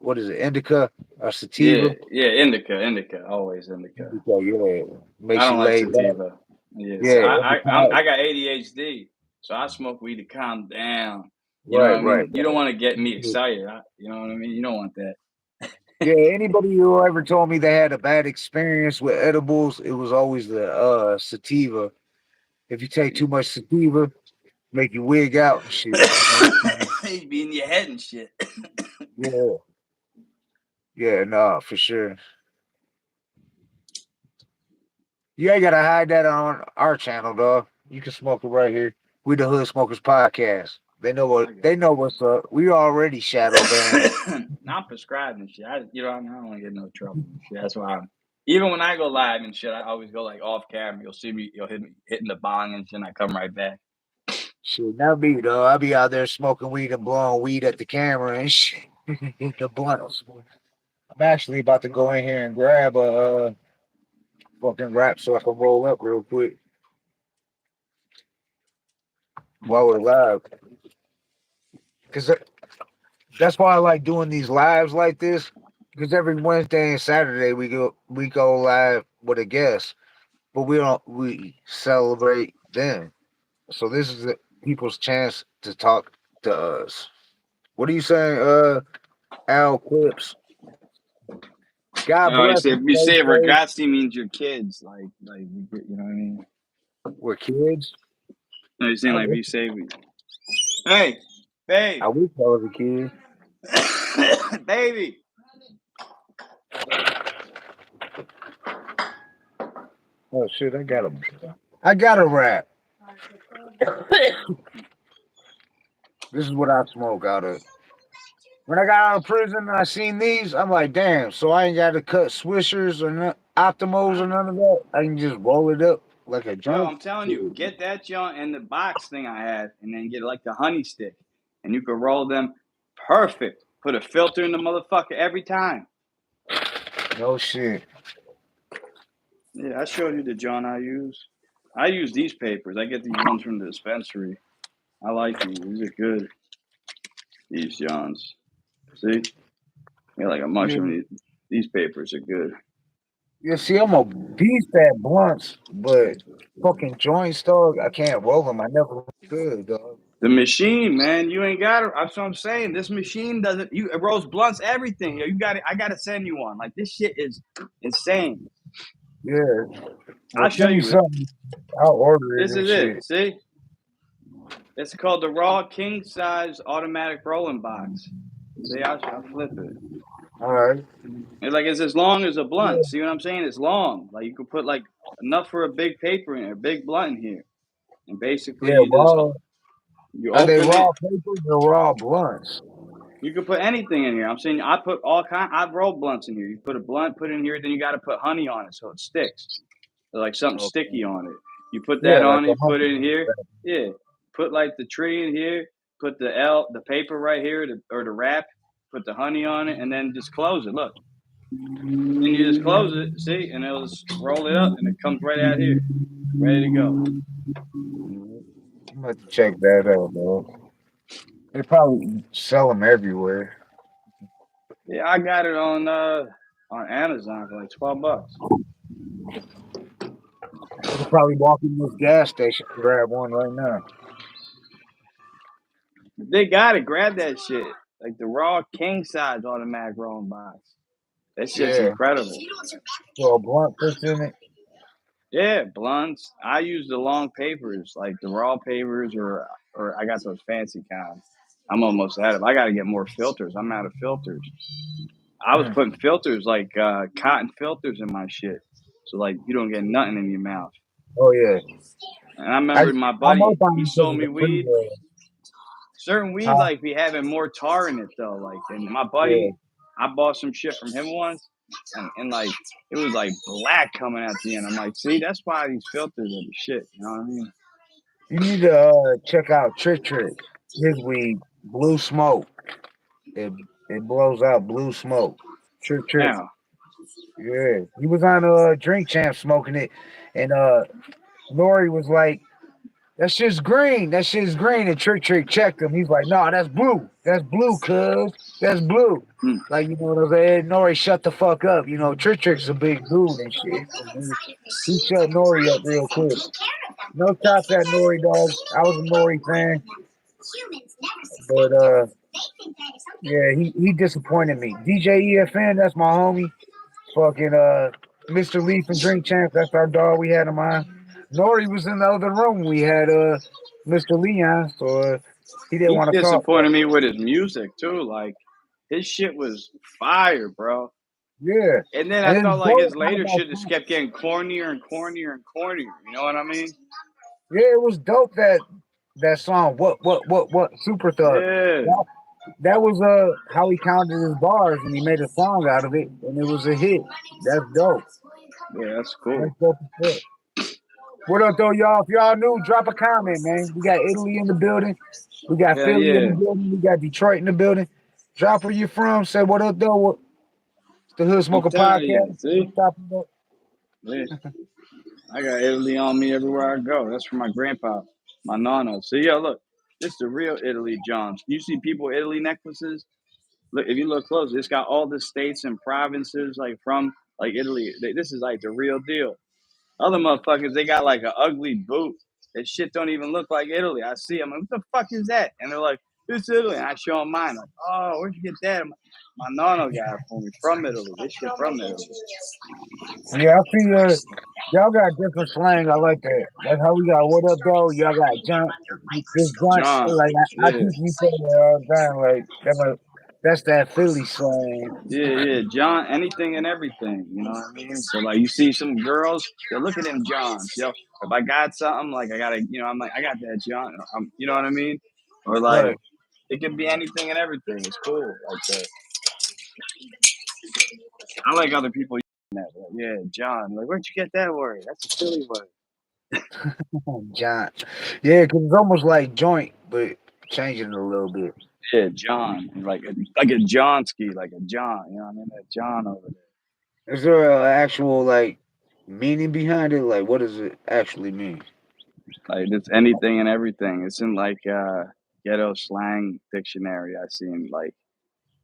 what is it, indica or Yeah, sativa? yeah, indica, always indica. Indica, yeah. I Makes don't you like laid back. sativa. Yes, Yeah, every time. I got ADHD, so I smoke weed to calm down. You know what Right, I right, mean? You don't right. want to get me excited. You know what I mean? You don't want that. Yeah, anybody who ever told me they had a bad experience with edibles, it was always the sativa. If you take too much sativa, make you wig out and shit. You know? You be in your head and shit. Yeah, yeah, no, for sure. You ain't gotta hide that on our channel, dog. You can smoke it right here. We the Hood Smokers Podcast. They know what's up. We already shadow banned. I'm prescribed and shit. I don't want to get no trouble and shit. That's why even when I go live and shit, I always go like off camera. You'll see me, you'll hit me hitting the bong and shit, and I come right back. Shit, not me, dog. I be out there smoking weed and blowing weed at the camera and shit. The blunts. I'm actually about to go in here and grab a fucking wrap so I can roll up real quick while we're live. because that's why I like doing these lives like this. Because every Wednesday and Saturday we go live with a guest, but we celebrate them. So this is people's chance to talk to us. What are you saying, Al Clips? God Oh, you bless say us. if you say Stay safe. ragazzi means your kids, like you know what I mean? We're kids. No, you're saying I like if wish, you say, hey, babe, I wish I was a kid. baby. Oh shit, I got a rap. This is what I smoke out of. When I got out of prison and I seen these, I'm like, damn. So I ain't got to cut swishers or Optimos or none of that. I can just roll it up like a Yo, joint. I'm telling you, get that joint and the box thing I had, and then get like the honey stick, and you can roll them perfect. Put a filter in the motherfucker every time. No shit. Yeah, I showed you the joint I use. I use these papers. I get these ones from the dispensary. I like these. These are good. These Johns. See? They're like a mushroom. These papers are good. Yeah, see, I'm a beast at blunts, but fucking joints, dog, I can't roll them. I never could, dog. The machine, man, you ain't got it. That's what I'm saying. This machine doesn't. It rolls blunts, everything. You got it. I gotta send you one. Like this shit is insane. Yeah. Well, I'll show send me you it. something. I'll order it This and is shit. it. See, it's called the Raw King Size Automatic Rolling Box. See, I'll flip it. All right. It's as long as a blunt. See what I'm saying? It's long. Like you could put like enough for a big paper in a big blunt in here, and basically Yeah, you just raw. you Are they open it. raw papers or raw blunts? You can put anything in here. I'm saying I put all kind. I've rolled blunts in here. You put a blunt, put it in here, then you got to put honey on it so it sticks. So like something Okay. sticky on it. You put Yeah, that like on a it. Put it in honey. here. Yeah. Put like the tree in here. Put the paper right here, or the wrap. Put the honey on it, and then just close it. Look. Then you just close it. See, and it'll just roll it up, and it comes right out here, ready to go. I'm gonna have to check that out, bro. They probably sell them everywhere. Yeah, I got it on Amazon for like $12. I could probably walk in this gas station and grab one right now. They got it. Grab that shit. Like the Raw King Size Automatic Rolling Box. That shit's Yeah. incredible. So a blunt fits in it. Yeah, blunts. I use the long papers, like the raw papers, or I got those fancy kinds. I'm almost out of. I got to get more filters. I'm out of filters. I was putting filters like cotton filters in my shit, so like you don't get nothing in your mouth. Oh yeah. And I remember my I'm buddy, up on he because sold of me the weed. pre-roll. Certain weed like be having more tar in it though. Like, and my Yeah. buddy, I bought some shit from him once, and like it was like black coming out the end. I'm like, see, that's why these filters are the shit. You know what I mean? You need to check out Trick. His weed, blue smoke. It blows out blue smoke. Trick. Now, Yeah. He was on Drink Champ smoking it, and Nori was like, "That shit's green. That shit's green." And Trick checked him. He's like, "No, that's blue. That's blue, cuz. That's blue." Like, you know what I'm saying? Nori, shut the fuck up. You know, Trick's a big dude and shit. He shut Nori up real quick. No shots at Nori, dog. I was a Nori fan. But yeah, he disappointed me. DJ EFN, that's my homie. Fucking Mr. Leaf and Drink Champ, that's our dog we had him on. Nori was in the other room. We had Mr. Leon, so he didn't he want to talk. disappointed me with his music too. Like his shit was fire, bro. Yeah. And then I felt like his later shit just kept getting cornier and cornier and cornier. You know what I mean? Yeah, it was dope that song. What Super Thug. Yeah. That was how he counted his bars and he made a song out of it and it was a hit. That's dope. Yeah, that's cool. That's dope as fuck. What up though, y'all? If y'all new, drop a comment, man. We got Italy in the building. We got Philly in the building. We got Detroit in the building. Drop where you from. Say what up though. It's the Hood Smoker Podcast. See? Yeah. I got Italy on me everywhere I go. That's from my grandpa, my nana. See, yo, look. This the real Italy Johns. You see people with Italy necklaces. Look, if you look close, it's got all the states and provinces like from like Italy. This is like the real deal. Other motherfuckers, they got like an ugly boot. That shit don't even look like Italy. I see them. Like, what the fuck is that? And they're like, it's Italy. And I show them mine. Like, oh, where'd you get that? My nano got it for me from Italy. This shit from Italy. Yeah, I see. Y'all got different slang. I like that. That's how we got. What up, though? Y'all got junk. This junk. John, Like I yeah, think you say that all the time. Like that's that Philly slang. yeah, John, anything and everything. You know what I mean? So like, you see some girls, yo, look at them Johns. Yo, if I got something, like I gotta, you know, I'm like, I got that John. You know what I mean? Or like, Right. it can be anything and everything. It's cool. Like that. I like other people using that. Like, yeah, John. Like, where'd you get that word? That's a Philly word. John. Yeah, because it's almost like joint, but changing it a little bit. Yeah, John. Like a Johnski, like a John. You know what I mean? That John over there. Is there an actual like meaning behind it? Like, what does it actually mean? Like it's anything and everything. It's in like ghetto slang dictionary. I seen like,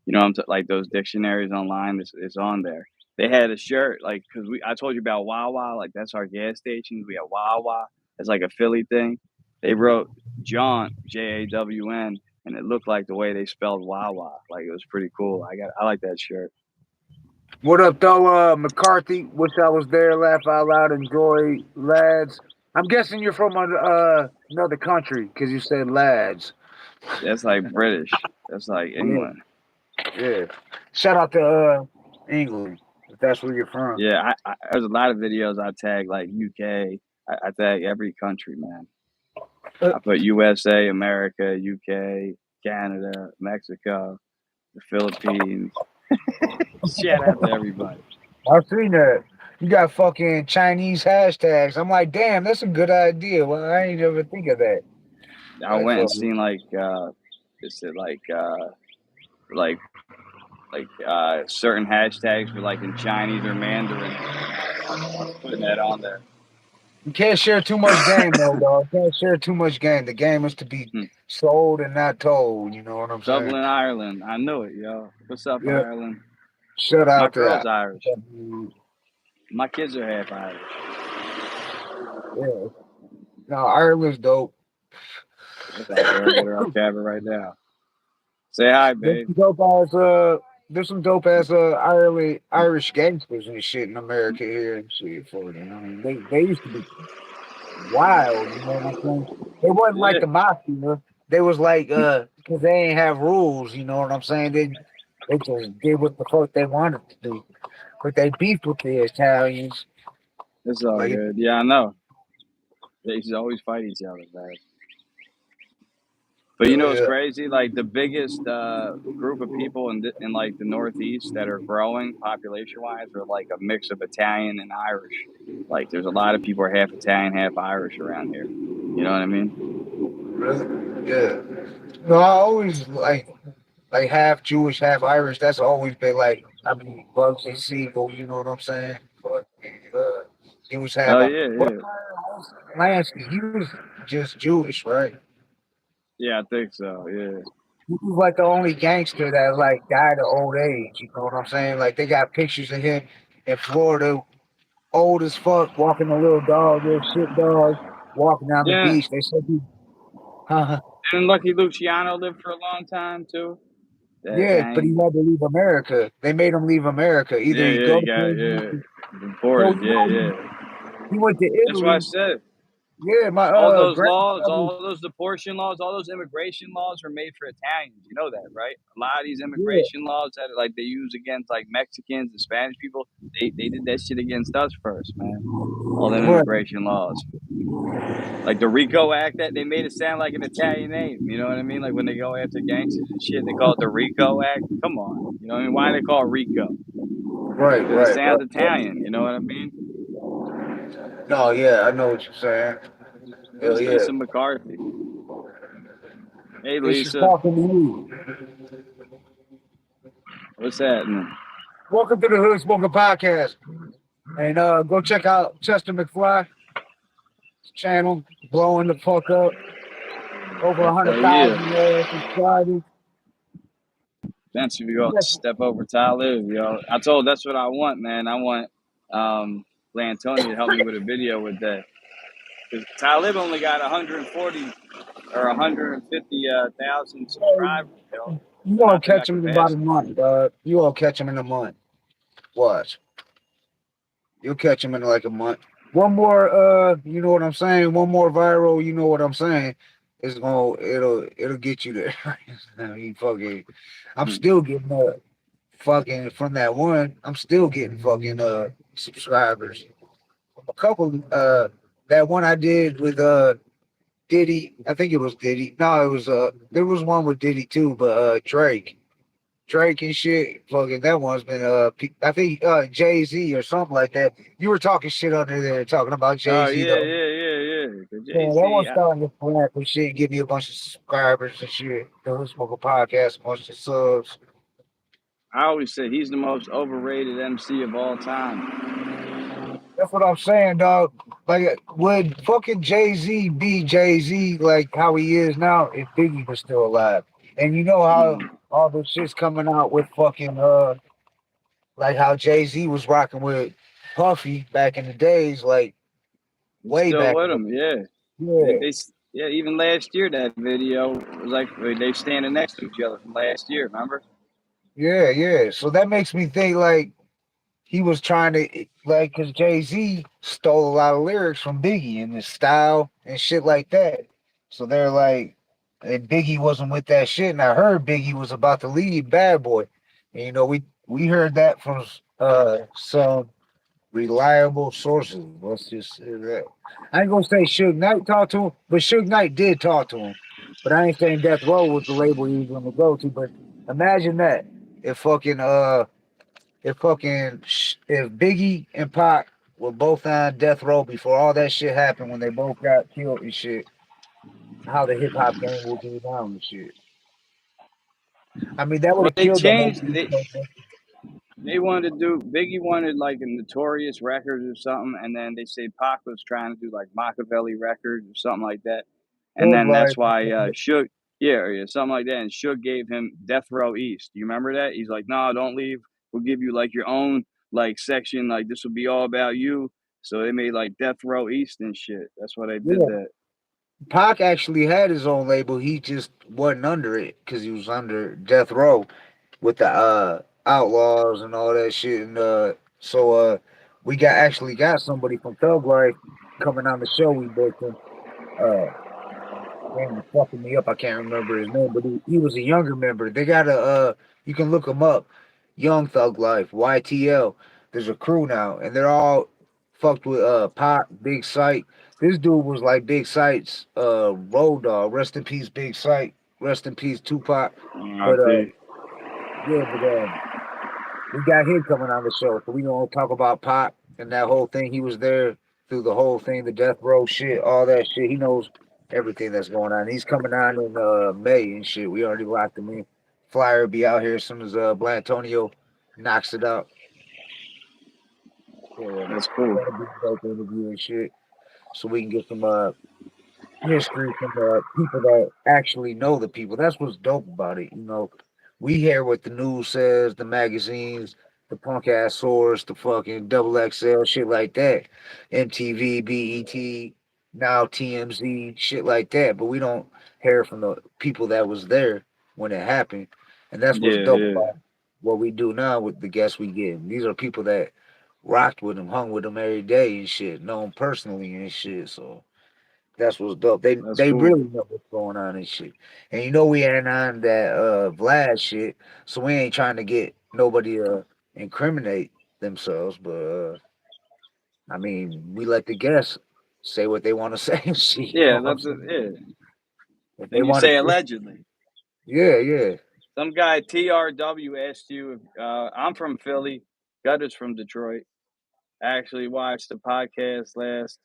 you know, like those dictionaries online. It's on there. They had a shirt like because I told you about Wawa. Like that's our gas stations. We have Wawa. It's like a Philly thing. They wrote John JAWN, and it looked like the way they spelled Wawa. Like it was pretty cool. I like that shirt. What up, though, McCarthy? Wish I was there. Laugh out loud. Enjoy, lads. I'm guessing you're from another country because you said lads. That's like British. That's like England. Yeah. Shout out to England if that's where you're from. Yeah, there's a lot of videos I tag like UK. I tag every country, man. I put USA, America, UK, Canada, Mexico, the Philippines. Shout out to everybody. I've seen that. You got fucking Chinese hashtags. I'm like, damn, that's a good idea. Well, I ain't ever think of that. I went and seen like it said like certain hashtags for like in Chinese or Mandarin. I'm putting that on there. You can't share too much game, though, dog. You can't share too much game. The game is to be sold and not told. You know what I'm saying? Dublin, Ireland. I knew it, yo. What's up, Ireland? Shout out My to girl's that. Irish. My kids are half Irish. Yeah. No, Ireland's dope. What's up, girl? Get her on camera right now. Say hi, babe. There's some dope ass Irish gangsters and shit in America here and shit for them. I mean, they used to be wild, you know what I'm saying? They wasn't like the mafia. They was like because they ain't have rules, you know what I'm saying? They just did what the fuck they wanted to do. But they beefed with the Italians. It's all good. Yeah, I know. They used to always fight each other, man. But you know what's crazy? Like the biggest group of people in like the Northeast that are growing population-wise are like a mix of Italian and Irish. Like there's a lot of people are half Italian, half Irish around here. You know what I mean? Really? Yeah. No, I always like half Jewish, half Irish. That's always been like, I mean, Bugsy Siegel, you know what I'm saying? But he was half. Oh yeah. Lansky, he was just Jewish, right? Yeah, I think so. Yeah. He was like the only gangster that like died of old age. You know what I'm saying? Like they got pictures of him in Florida, old as fuck, walking a little dog, little shit dog, walking down the beach. They said he. And Lucky Luciano lived for a long time too. Yeah, but he had to leave America. They made him leave America. Either he go deported. He went to Italy. That's what I said. Yeah, all those laws, all those deportation laws, all those immigration laws were made for Italians. You know that, right? A lot of these immigration laws that like they use against like Mexicans and Spanish people, they did that shit against us first, man. All the immigration laws. Like the RICO Act, that they made it sound like an Italian name. You know what I mean? Like when they go after gangsters and shit, they call it the RICO Act. Come on, you know what I mean? Why do they call it RICO? Right. It sounds Italian. You know what I mean? No, yeah, I know what you're saying. It's Lisa McCarthy. Hey, Lisa. Talking to you. What's happening? Welcome to the Hood Smoker Podcast. And go check out Chester McFly channel, blowing the fuck up. Over Hell yeah. 100,000 subscribers. Eventually, we gonna Yes. step over Talib, yo. That's what I want, man. I want Lantoni to help me with a video with that. Because Talib only got 140 or 150,000 subscribers, yo. You And I gonna think I catch can him in about pass a him. month, dog. You gonna catch him in a month. Watch. You'll catch him in like a month. One more, you know what I'm saying? One more viral, you know what I'm saying? It'll get you there. I mean, fucking, I'm Hmm. still getting fucking from that one. I'm still getting fucking subscribers. A couple that one I did with Diddy. I think it was Diddy. No, it was there was one with Diddy too, but Drake. Drake and shit. Fucking that one's been I think Jay-Z or something like that. You were talking shit under there talking about Oh Jay-Z yeah, though. yeah, yeah, yeah. The Yeah, Jay that Z. one's starting to flap and shit, give me a bunch of subscribers and shit. Doing smoke a podcast, a bunch of subs. I always say he's the most overrated MC of all time. That's what I'm saying, dog. Like, would fucking Jay-Z be Jay-Z like how he is now if Biggie was still alive? And you know how Mm. all this shit's coming out with fucking like how Jay-Z was rocking with Puffy back in the days, like He's way still back with in the him, yeah. yeah, Yeah, even last year that video was like they standing next to each other from last year. Remember? yeah. So that makes me think like he was trying to like because Jay-Z stole a lot of lyrics from Biggie and his style and shit like that. So they're like, and Biggie wasn't with that shit. And I heard Biggie was about to leave Bad Boy. And you know, we heard that from some reliable sources. Let's just say that. I ain't gonna say Suge Knight talked to him, but Suge Knight did talk to him. But I ain't saying Death Row was the label he was gonna go to. But imagine that if if Biggie and Pac were both on death row before all that shit happened when they both got killed and shit, how the hip hop game would be now and shit. I mean, that would Well, have they killed the whole changed. Beast Mode. They wanted to do. Biggie wanted like a Notorious Records or something, and then they say Pac was trying to do like Machiavelli Records or something like that, and Thug then that's Life. why Suge, yeah, something like that, and Suge gave him Death Row East. You remember that? He's like, no, don't leave. We'll give you like your own like section. Like this will be all about you. So they made like Death Row East and shit. That's why they did Yeah, that. Pac actually had his own label. He just wasn't under it because he was under death row with the Outlaws and all that shit. And we got somebody from Thug Life coming on the show. We booked him. Uh, Man, he's fucking me up. I can't remember his name, but he was a younger member. They got you can look him up. Young Thug Life, YTL. There's a crew now, and they're all fucked with Pop, Big Sight. This dude was like Big Sight's road dog. Rest in peace, Big Sight. Rest in peace, Tupac. But R.I.P. yeah, but we got him coming on the show, so we gonna talk about Pop and that whole thing. He was there through the whole thing, the death row shit, all that shit. He knows everything that's going on. He's coming on in May and shit. We already locked him in. Flyer will be out here as soon as Blantonio knocks it out. So That's cool. that'll be a dope interview and shit. So we can get some history from people that actually know the people. That's what's dope about it. You know, we hear what the news says, the magazines, the punk ass source, the fucking double XL, shit like that. MTV, BET, now TMZ, shit like that. But we don't hear from the people that was there when it happened. And that's what's Yeah, dope yeah. about what we do now with the guests we get. These are people that rocked with them, hung with them every day and shit, know them personally and shit. So that's what's dope. That's They cool. really know what's going on and shit. And you know we ain't on that Vlad shit, so we ain't trying to get nobody to incriminate themselves, but I mean we let the guests say what they want to say and shit, you know Yeah, what I'm that's it. saying? Yeah. If they And you want say to allegedly. yeah. Some guy TRW asked you if I'm from Philly, Gutter's from Detroit. I actually watched the podcast last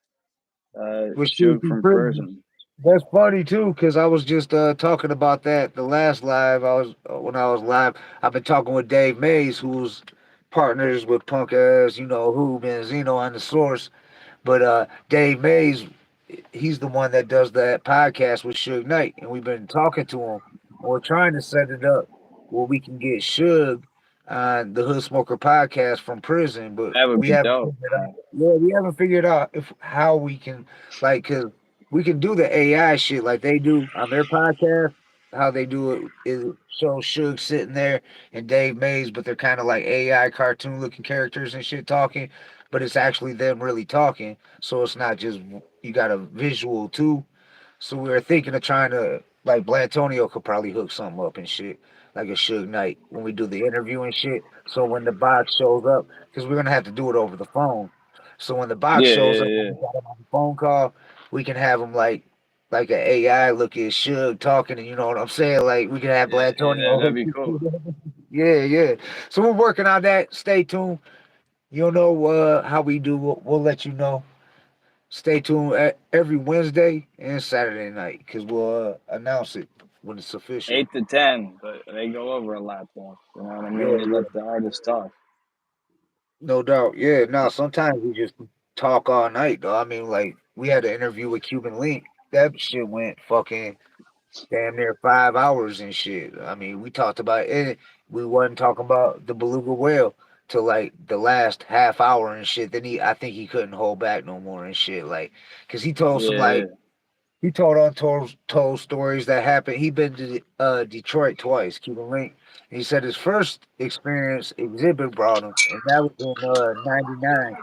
With shit shoot in from prison. prison. That's funny too, because I was just talking about that the last live. I was when I was live. I've been talking with Dave Mays, who's partners with punk ass, you know, who Benzino on the source. But Dave Mays, he's the one that does that podcast with Suge Knight, and we've been talking to him. We're trying to set it up where we can get Suge on the Hood Smoker podcast from prison, but That would we be haven't dope. figured out. Yeah, we haven't figured out if how we can cause we can do the AI shit like they do on their podcast. How they do it is show Suge sitting there and Dave Mays, but they're kind of like AI cartoon looking characters and shit talking, but it's actually them really talking. So it's not just you got a visual too. So we were thinking of trying to like Blantonio could probably hook something up and shit, like a Suge Knight when we do the interview and shit. So when the box shows up, because we're gonna have to do it over the phone. So when the box Yeah, shows yeah, up, when yeah. we got him on the phone call, we can have him like an AI look at Suge talking, and you know what I'm saying? Like we can have Yeah, Blantonio that'd hook be this cool. shit up. Yeah, yeah. So we're working on that. Stay tuned. You'll know how we do. We'll let you know. Stay tuned every Wednesday and Saturday night because we'll announce it when it's official. 8 to 10, but they go over a lot though. You know what I Yeah, mean? They yeah, let the artists talk. no doubt. Yeah, no, sometimes we just talk all night, though. I mean, like, we had an interview with Cuban Link. That shit went fucking damn near 5 hours and shit. I mean, we talked about it. We wasn't talking about the beluga whale till like the last half hour and shit. Then I think he couldn't hold back no more and shit. Like, cause he told some Yeah, like he told stories that happened. He been to Detroit twice, Cuban Link. He said his first experience exhibit brought him, and that was in '99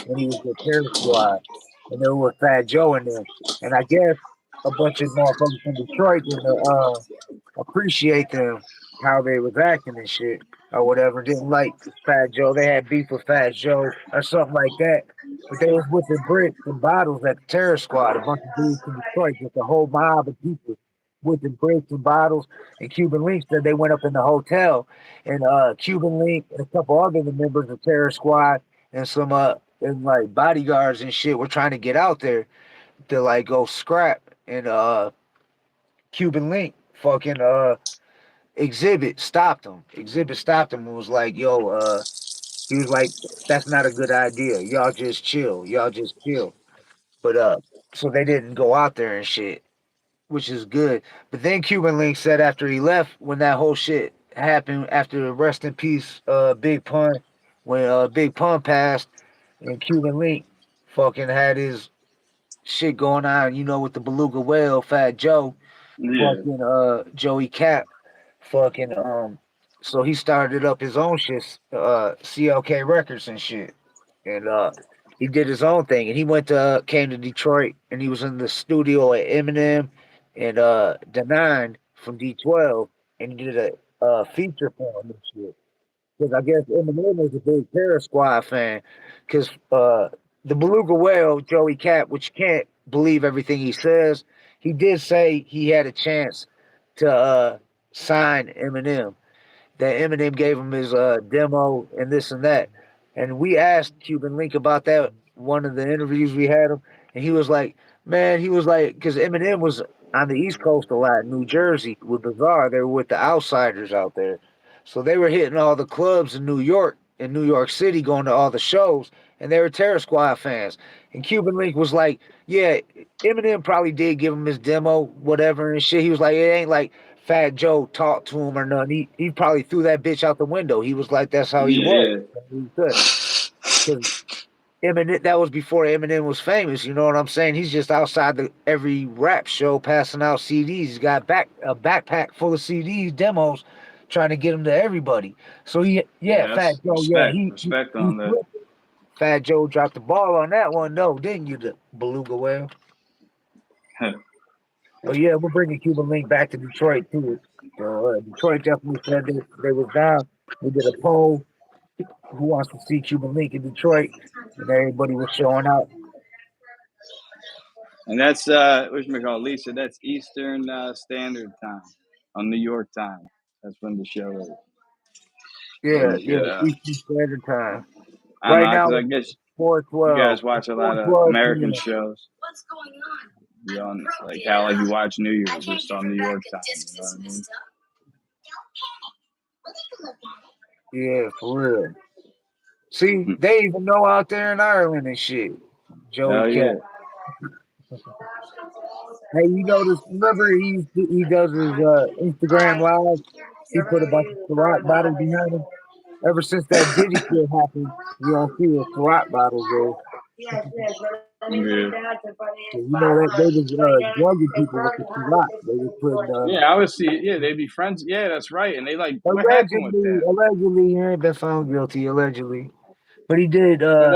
when he was with Terror Squad, and there was Fat Joe in there. And I guess a bunch of motherfuckers from Detroit didn't appreciate them how they was acting and shit or whatever. Didn't like Fat Joe. They had beef with Fat Joe or something like that. But they was whipping bricks and bottles at the Terror Squad. A bunch of dudes from Detroit, just a whole mob of people whipping bricks and bottles. And Cuban Link said they went up in the hotel, and Cuban Link and a couple other members of Terror Squad and some and like bodyguards and shit were trying to get out there to like go scrap. And Cuban Link fucking Exhibit stopped him. Exhibit stopped him and was like, yo, he was like, that's not a good idea. Y'all just chill. Y'all just chill. But so they didn't go out there and shit, which is good. But then Cuban Link said after he left, when that whole shit happened, after rest in peace, Big Pun, when Big Pun passed and Cuban Link fucking had his shit going on, you know, with the beluga whale, Fat Joe, yeah, fucking Joey Cap, fucking so he started up his own shit, CLK Records and shit. And he did his own thing. And he went to came to Detroit and he was in the studio at Eminem and Denine from D12 and he did a feature for him and shit. Because I guess Eminem is a big Terror Squad fan. Because the Beluga Whale, Joey Cap, which you can't believe everything he says, he did say he had a chance to sign Eminem. That Eminem gave him his demo and this and that. And we asked Cuban Link about that one of the interviews we had him, and he was like, "Man, he was like, because Eminem was on the East Coast a lot, New Jersey with Bizarre. They were with the Outsiders out there, so they were hitting all the clubs in New York City, going to all the shows, and they were Terror Squad fans. And Cuban Link was like, yeah, Eminem probably did give him his demo, whatever and shit. He was like, it ain't like Fat Joe talked to him or nothing. He probably threw that bitch out the window. He was like, that's how he was. yeah, He could. 'Cause Eminem, that was before Eminem was famous. You know what I'm saying? He's just outside every rap show passing out CDs. He's got a backpack full of CDs, demos, trying to get them to everybody. So yeah. Fat That's Joe, yeah, respect he on that. flipped. Fat Joe dropped the ball on that one, though, didn't you, the beluga whale? But yeah, we're bringing Cuban Link back to Detroit too. So Detroit definitely said they was down. We did a poll. Who wants to see Cuban Link in Detroit? And everybody was showing out. And that's what you call Lisa. That's Eastern Standard Time on New York time. That's when the show is. Yeah, And yeah, Eastern Standard Time. I don't Right know, now because I it's guess you 4:12. guys watch a Four lot of twelve American p.m. shows. You on like how like you watch New Year's just on New York time. You know what I mean? Yeah, for real. See, Hmm. they even know out there in Ireland and shit. Joey Hell Cat. yeah. Hey, you notice? Remember, he does his Instagram live. He put a bunch of Ciroc bottles behind him. Ever since that Diddy shit happened, you don't see the Ciroc bottles there. Yes, yes, but I need Yeah. to down to for the 'Cause you know that they was again, drugging they people with broke the the house, Ciroc. they They was broke the putting door. Yeah, I would see. Yeah, they'd be friends. Yeah, that's right. And they like, what happened with that? allegedly, he ain't been found guilty. Allegedly, but he did But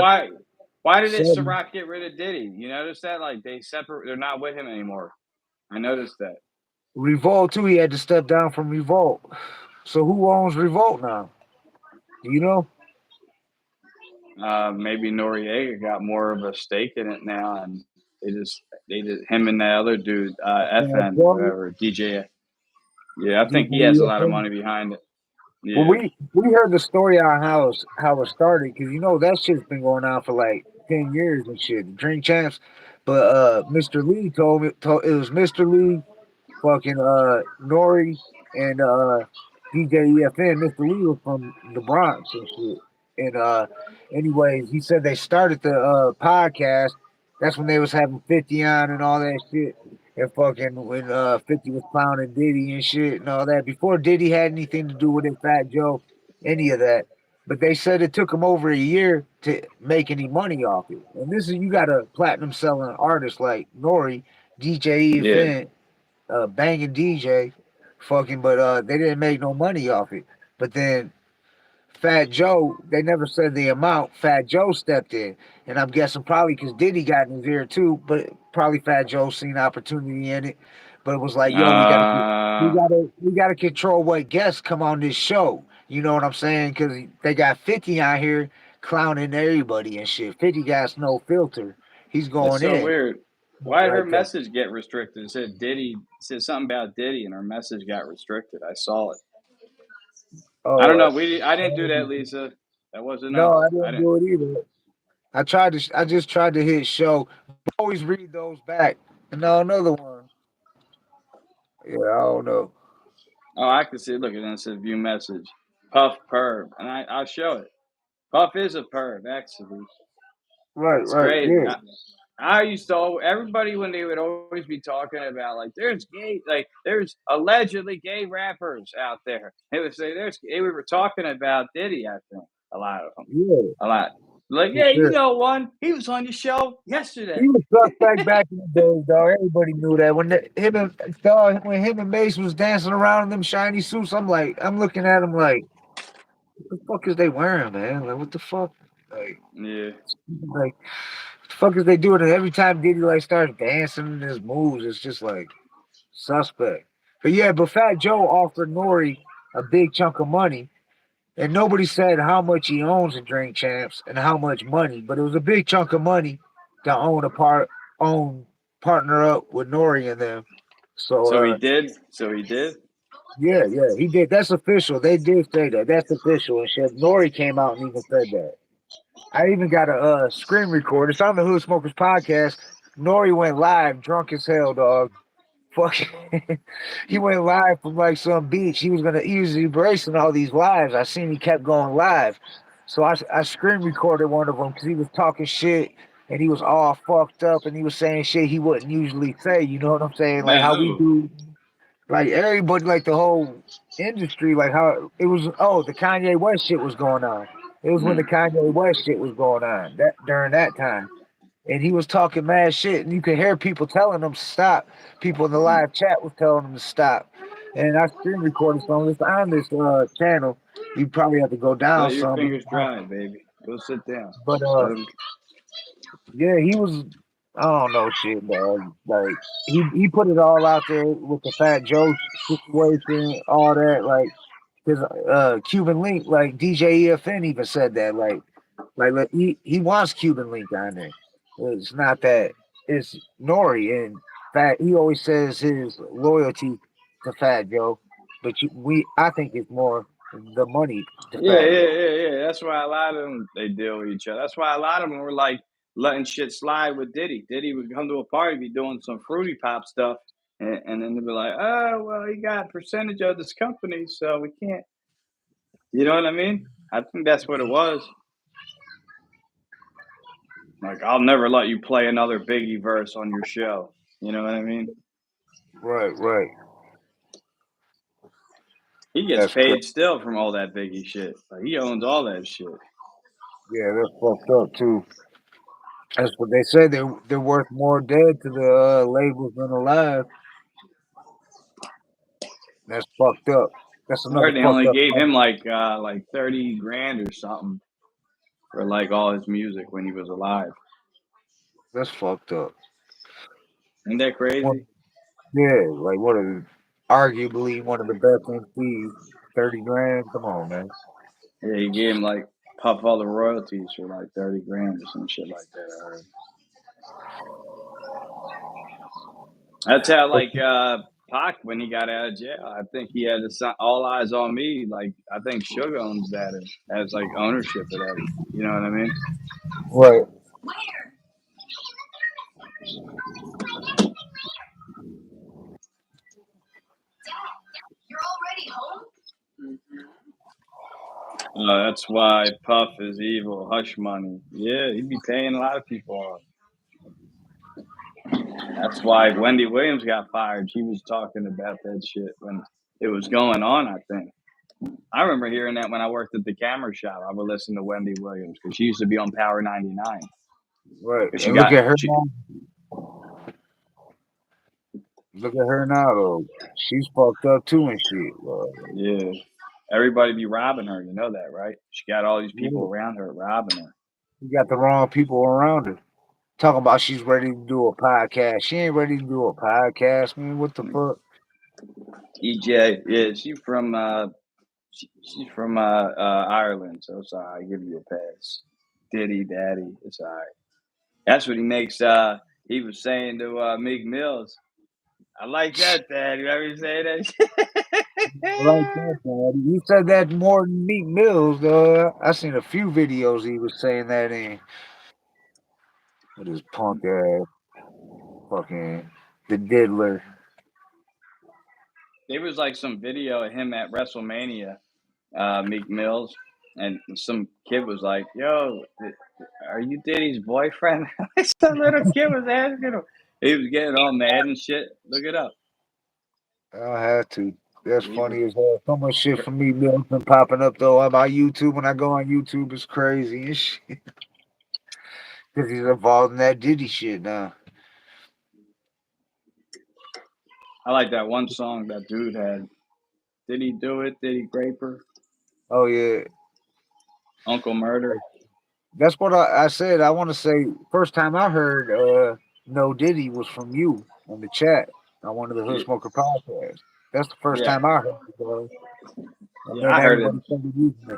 why did this seven. Ciroc get rid of Diddy? You notice that? Like they separate. They're not with him anymore. I noticed that. Revolt too. He had to step down from Revolt. So who owns Revolt now? Do you know? Maybe Noriega got more of a stake in it now, and they just him and that other dude, FN, Joe, whatever, DJ. Yeah, I think he has a lot of DJ. money behind it. Well, Yeah. we heard the story on how it started because you know that shit's been going on for like 10 years and shit. The Drink Champs, but Mr. Lee told it was Mr. Lee, fucking Nori, and DJ EFN. Mr. Lee was from the Bronx and shit. And anyways, he said they started the podcast. That's when they was having 50 on and all that shit. And fucking when 50 was clowning Diddy and shit and all that. Before Diddy had anything to do with it, Fat Joe, any of that. But they said it took him over a year to make any money off it. And this is you got a platinum selling artist like Nori, DJ Yeah. EFN, banging DJ, fucking, but they didn't make no money off it. But then Fat Joe, they never said the amount. Fat Joe stepped in, and I'm guessing probably because Diddy got in his ear too, but probably Fat Joe seen opportunity in it. But it was like, yo, Uh, we gotta control what guests come on this show. You know what I'm saying? Because they got 50 out here clowning everybody and shit. 50 got no filter. He's that's going so in weird. Why did her like message get restricted? It said Diddy said something about Diddy, and her message got restricted. I saw it. I don't oh, know. I didn't do that, Lisa. That wasn't no, us. I I didn't didn't. do it either. I just tried to hit show. Always read those back. And now another one. Yeah, I don't know. Oh, I can see. Look, and it says view message. Puff perv, and I'll show it. Puff is a perv, actually. Right, It's right, crazy. yeah. I used to everybody when they would always be talking about like there's allegedly gay rappers out there. They would say they were talking about Diddy. I think a lot of them, Yeah, a lot. Like for yeah, you sure. know one. He was on your show He yesterday. was suspect back in the days, dog. Everybody knew that. When him and Mace was dancing around in them shiny suits, I'm looking at him like, what the fuck is they wearing, man? Like, what the fuck? Yeah, Like, what the fuck is they doing? And every time Diddy like starts dancing in his moves, it's just like suspect. But yeah, but Fat Joe offered Nori a big chunk of money. And nobody said how much he owns in Drink Champs and how much money, but it was a big chunk of money to own partner up with Nori and them. So so he did. So he did. yeah, yeah, he did. That's official. They did say that. That's official and shit. Nori came out and even said that. I even got a screen record. It's on the Hood Smokers podcast. Nori went live, drunk as hell, dog. Fucking, he went live from like some beach. He was embracing all these lives. I seen he kept going live, so I screen recorded one of them because he was talking shit and he was all fucked up and he was saying shit he wouldn't usually say. You know what I'm saying? Like Man, how we who? do, like everybody, like the whole industry, like how it was. Oh, the Kanye West shit was going on. It was when Hmm. the Kanye West shit was going on that during that time and he was talking mad shit, and you could hear people telling him to stop. People in the live chat was telling him to stop. And I screen recorded some of this on this channel. You probably have to go down Let your some, fingers dry, baby. Go sit down. but Let 'em- yeah, he was. I don't know shit, dog. Like he put it all out there with the Fat Joe situation, all that. Like his Cuban Link, like DJ EFN even said that. Like he wants Cuban Link on there. It's not that it's Nori and Fat. He always says his loyalty to Fat Joe, but I think it's more the money to Yeah, Fat yeah, Joe. yeah, yeah. That's why a lot of them they deal with each other. That's why a lot of them were like letting shit slide with Diddy. Diddy would come to a party, be doing some fruity pop stuff, and then they'd be like, "Oh, well, he got a percentage of this company, so we can't." You know what I mean? I think that's what it was. Like, I'll never let you play another Biggie verse on your show. You know what I mean? Right, right. He gets That's crazy. paid still from all that Biggie shit. Like, he owns all that shit. Yeah, that's fucked up too. That's what they say. They're worth more dead to the labels than alive. That's fucked up. That's I another heard they fucked only up gave part. him like 30 grand or something for like all his music when he was alive. That's fucked up. Isn't that One, crazy? yeah, like arguably one of the best MCs. 30 grand. Come on, man. Yeah, he gave him like Puff all the royalties for like 30 grand or some shit like that. I heard. That's how But Pac when he got out of jail. I think he had All Eyes on Me. Like I think Suge owns that and has like ownership of that. You know what I mean? right. That's why Puff is evil. Hush money. Yeah, he'd be paying a lot of people off. That's why Wendy Williams got fired. She was talking about that shit when it was going on, I think. I remember hearing that when I worked at the camera shop. I would listen to Wendy Williams because she used to be on Power 99. Right. She And look got, at her she, now. Look at her now, though. She's fucked up too and shit. yeah. Everybody be robbing her. You know that, right? She got all these people Yeah, around her robbing her. you got the wrong people around her. Talking about she's ready to do a podcast. She ain't ready to do a podcast, man. What the fuck? EJ, yeah, she's from Ireland, so it's alright. I give you a pass. Diddy, Daddy, it's alright. That's what he makes. He was saying to Meek Mills, "I like that, Dad." You ever say that? Like that, man. You said that more than Meek Mills, though. I seen a few videos he was saying that in with his punk ass fucking the diddler. There was like some video of him at WrestleMania, Meek Mills, and some kid was like, "Yo, are you Diddy's boyfriend?" Some little kid was asking him. He was getting all mad and shit. Look it up. I had to. That's He was. funny as hell. So much shit from Meek Mills been popping up though on my YouTube. When I go on YouTube, it's crazy and shit. Because he's involved in that Diddy shit now. I like that one song that dude had. Did he do it? Did he grape her? Oh yeah, Uncle Murder. that's what I said. I want to say first time I heard No Diddy was from you in the chat on one of the Hood Yeah, Smoker podcasts. That's the first yeah, time I heard it, bro. And yeah. then I heard it. everybody started using it.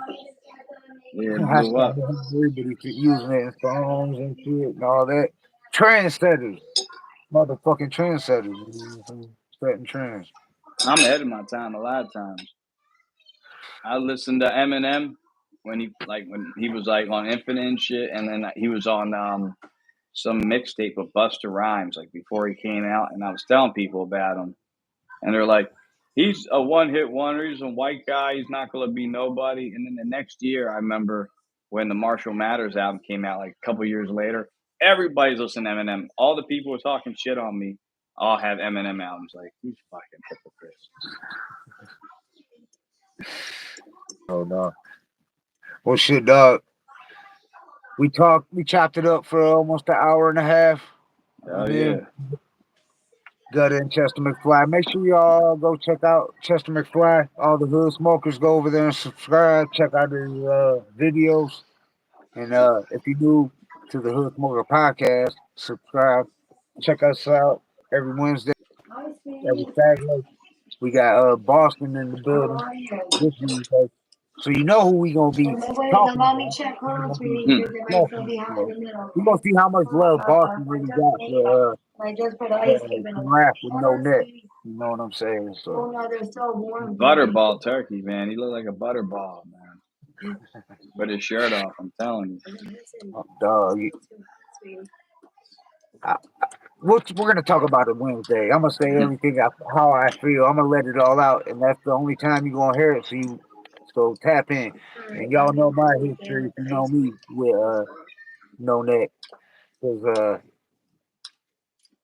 Yeah, it I blew started up. hearing everybody using it in songs and shit and all that. Trendsetters, motherfucking trendsetters, setting trends. I'm ahead of my time a lot of times. I listened to Eminem when he was like on Infinite and shit, and then he was on some mixtape of Busta Rhymes like before he came out, and I was telling people about him, and they're like, "He's a one-hit wonder. He's a white guy. He's not gonna be nobody." And then the next year, I remember when the Marshall Mathers album came out, like a couple years later, everybody's listening to Eminem. All the people who were talking shit on me all have Eminem albums. Like, these fucking hypocrites. Oh no. Well, shit, dog. We chopped it up for almost an hour and a half. Oh Yeah. yeah. Gutter and Chester McFly. Make sure y'all go check out Chester McFly. All the hood smokers go over there and subscribe. Check out his videos. And if you're new to the Hood Smoker podcast, subscribe. Check us out every Wednesday, every Saturday. We got Boston in the building this Wednesday. So you know who we gonna be talking about. We gonna be talking about. We gonna see how much love Boston really got for rap with no neck. You know what I'm saying? So Butterball turkey, man. He looked like a butterball, man. With his shirt off, I'm telling you. dog. We're gonna talk about it Wednesday. I'm gonna say everything how I feel. I'm gonna let it all out, and that's the only time you're gonna hear it. So tap in, and y'all know my history if you know me with no neck. Because a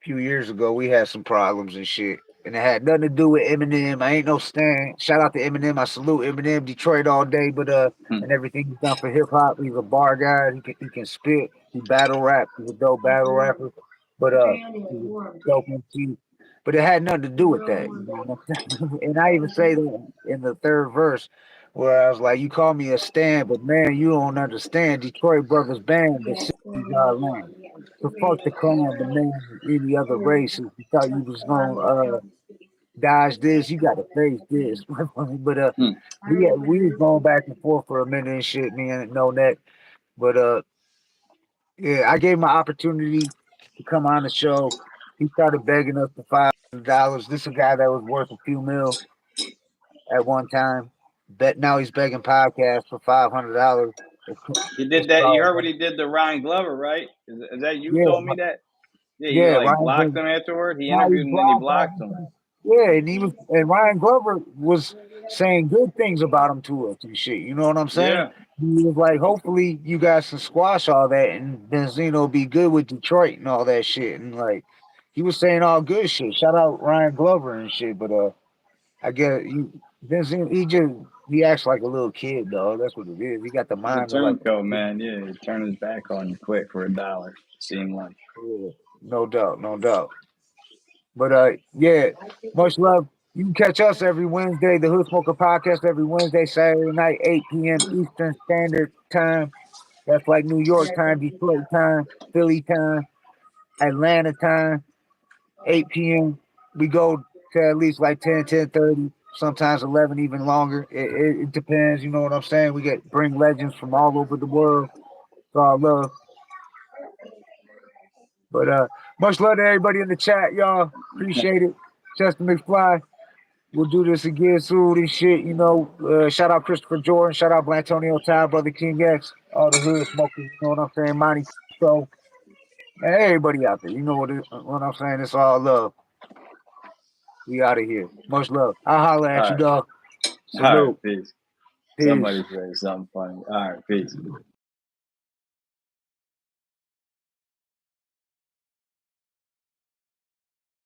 few years ago we had some problems and shit. And it had nothing to do with Eminem. I ain't no stan. Shout out to Eminem. I salute Eminem, Detroit all day, but Hmm. and everything he's done for hip hop. He's a bar guy. He can spit. He battle rap. He's a dope battle rapper. But he's a dope MC. But it had nothing to do with that. You know what I'm saying? And I even say that in the third verse where I was like, you call me a stan, but man, you don't understand. Detroit Brothers Band, the city's our land. So fuck the clan, the man, any other race. If you thought you was gonna dodge this, you gotta face this. But Hmm. we was going back and forth for a minute and shit, me and No Neck. But yeah, I gave him an opportunity to come on the show. He started begging us for $500. This is a guy that was worth a few mil at one time. Bet now he's begging podcasts for $500. He did that. You heard what he did to Ryan Glover, right? Is that you Yeah, told me that? Yeah, he yeah, like Ryan blocked Glover. him afterward. He Now he interviewed him and he blocked blocked him. him. Yeah, and Ryan Glover was saying good things about him to us and shit. You know what I'm saying? Yeah. He was like, hopefully you guys can squash all that and Benzino be good with Detroit and all that shit. And like he was saying all good shit. Shout out Ryan Glover and shit. But I guess Benzino, he acts like a little kid, dog. That's what it is. He got the He's a mind of like turncoat, man. Yeah, he turned his back on you quick for $1. Seemed like. yeah, no doubt, no doubt. But yeah, much love. You can catch us every Wednesday, the Hood Smoker Podcast, every Wednesday, Saturday night, 8 p.m. Eastern Standard Time. That's like New York time, Detroit time, Philly time, Atlanta time, 8 p.m. We go to at least like 10, 10:30, sometimes 11, even longer. It depends, you know what I'm saying? We bring legends from all over the world. It's all love. But much love to everybody in the chat, y'all. Appreciate it. Chester McFly. We'll do this again soon and shit, you know. Shout out Christopher Jordan, shout out Blantonio Ty, Brother King X, all the hood smokers, you know what I'm saying? Monty So and everybody out there, you know what I'm saying? It's all love. We out of here. Much love. I'll holler at All you, right. dog. All right. Salute. Peace. Peace. Somebody say something funny. All right. Peace.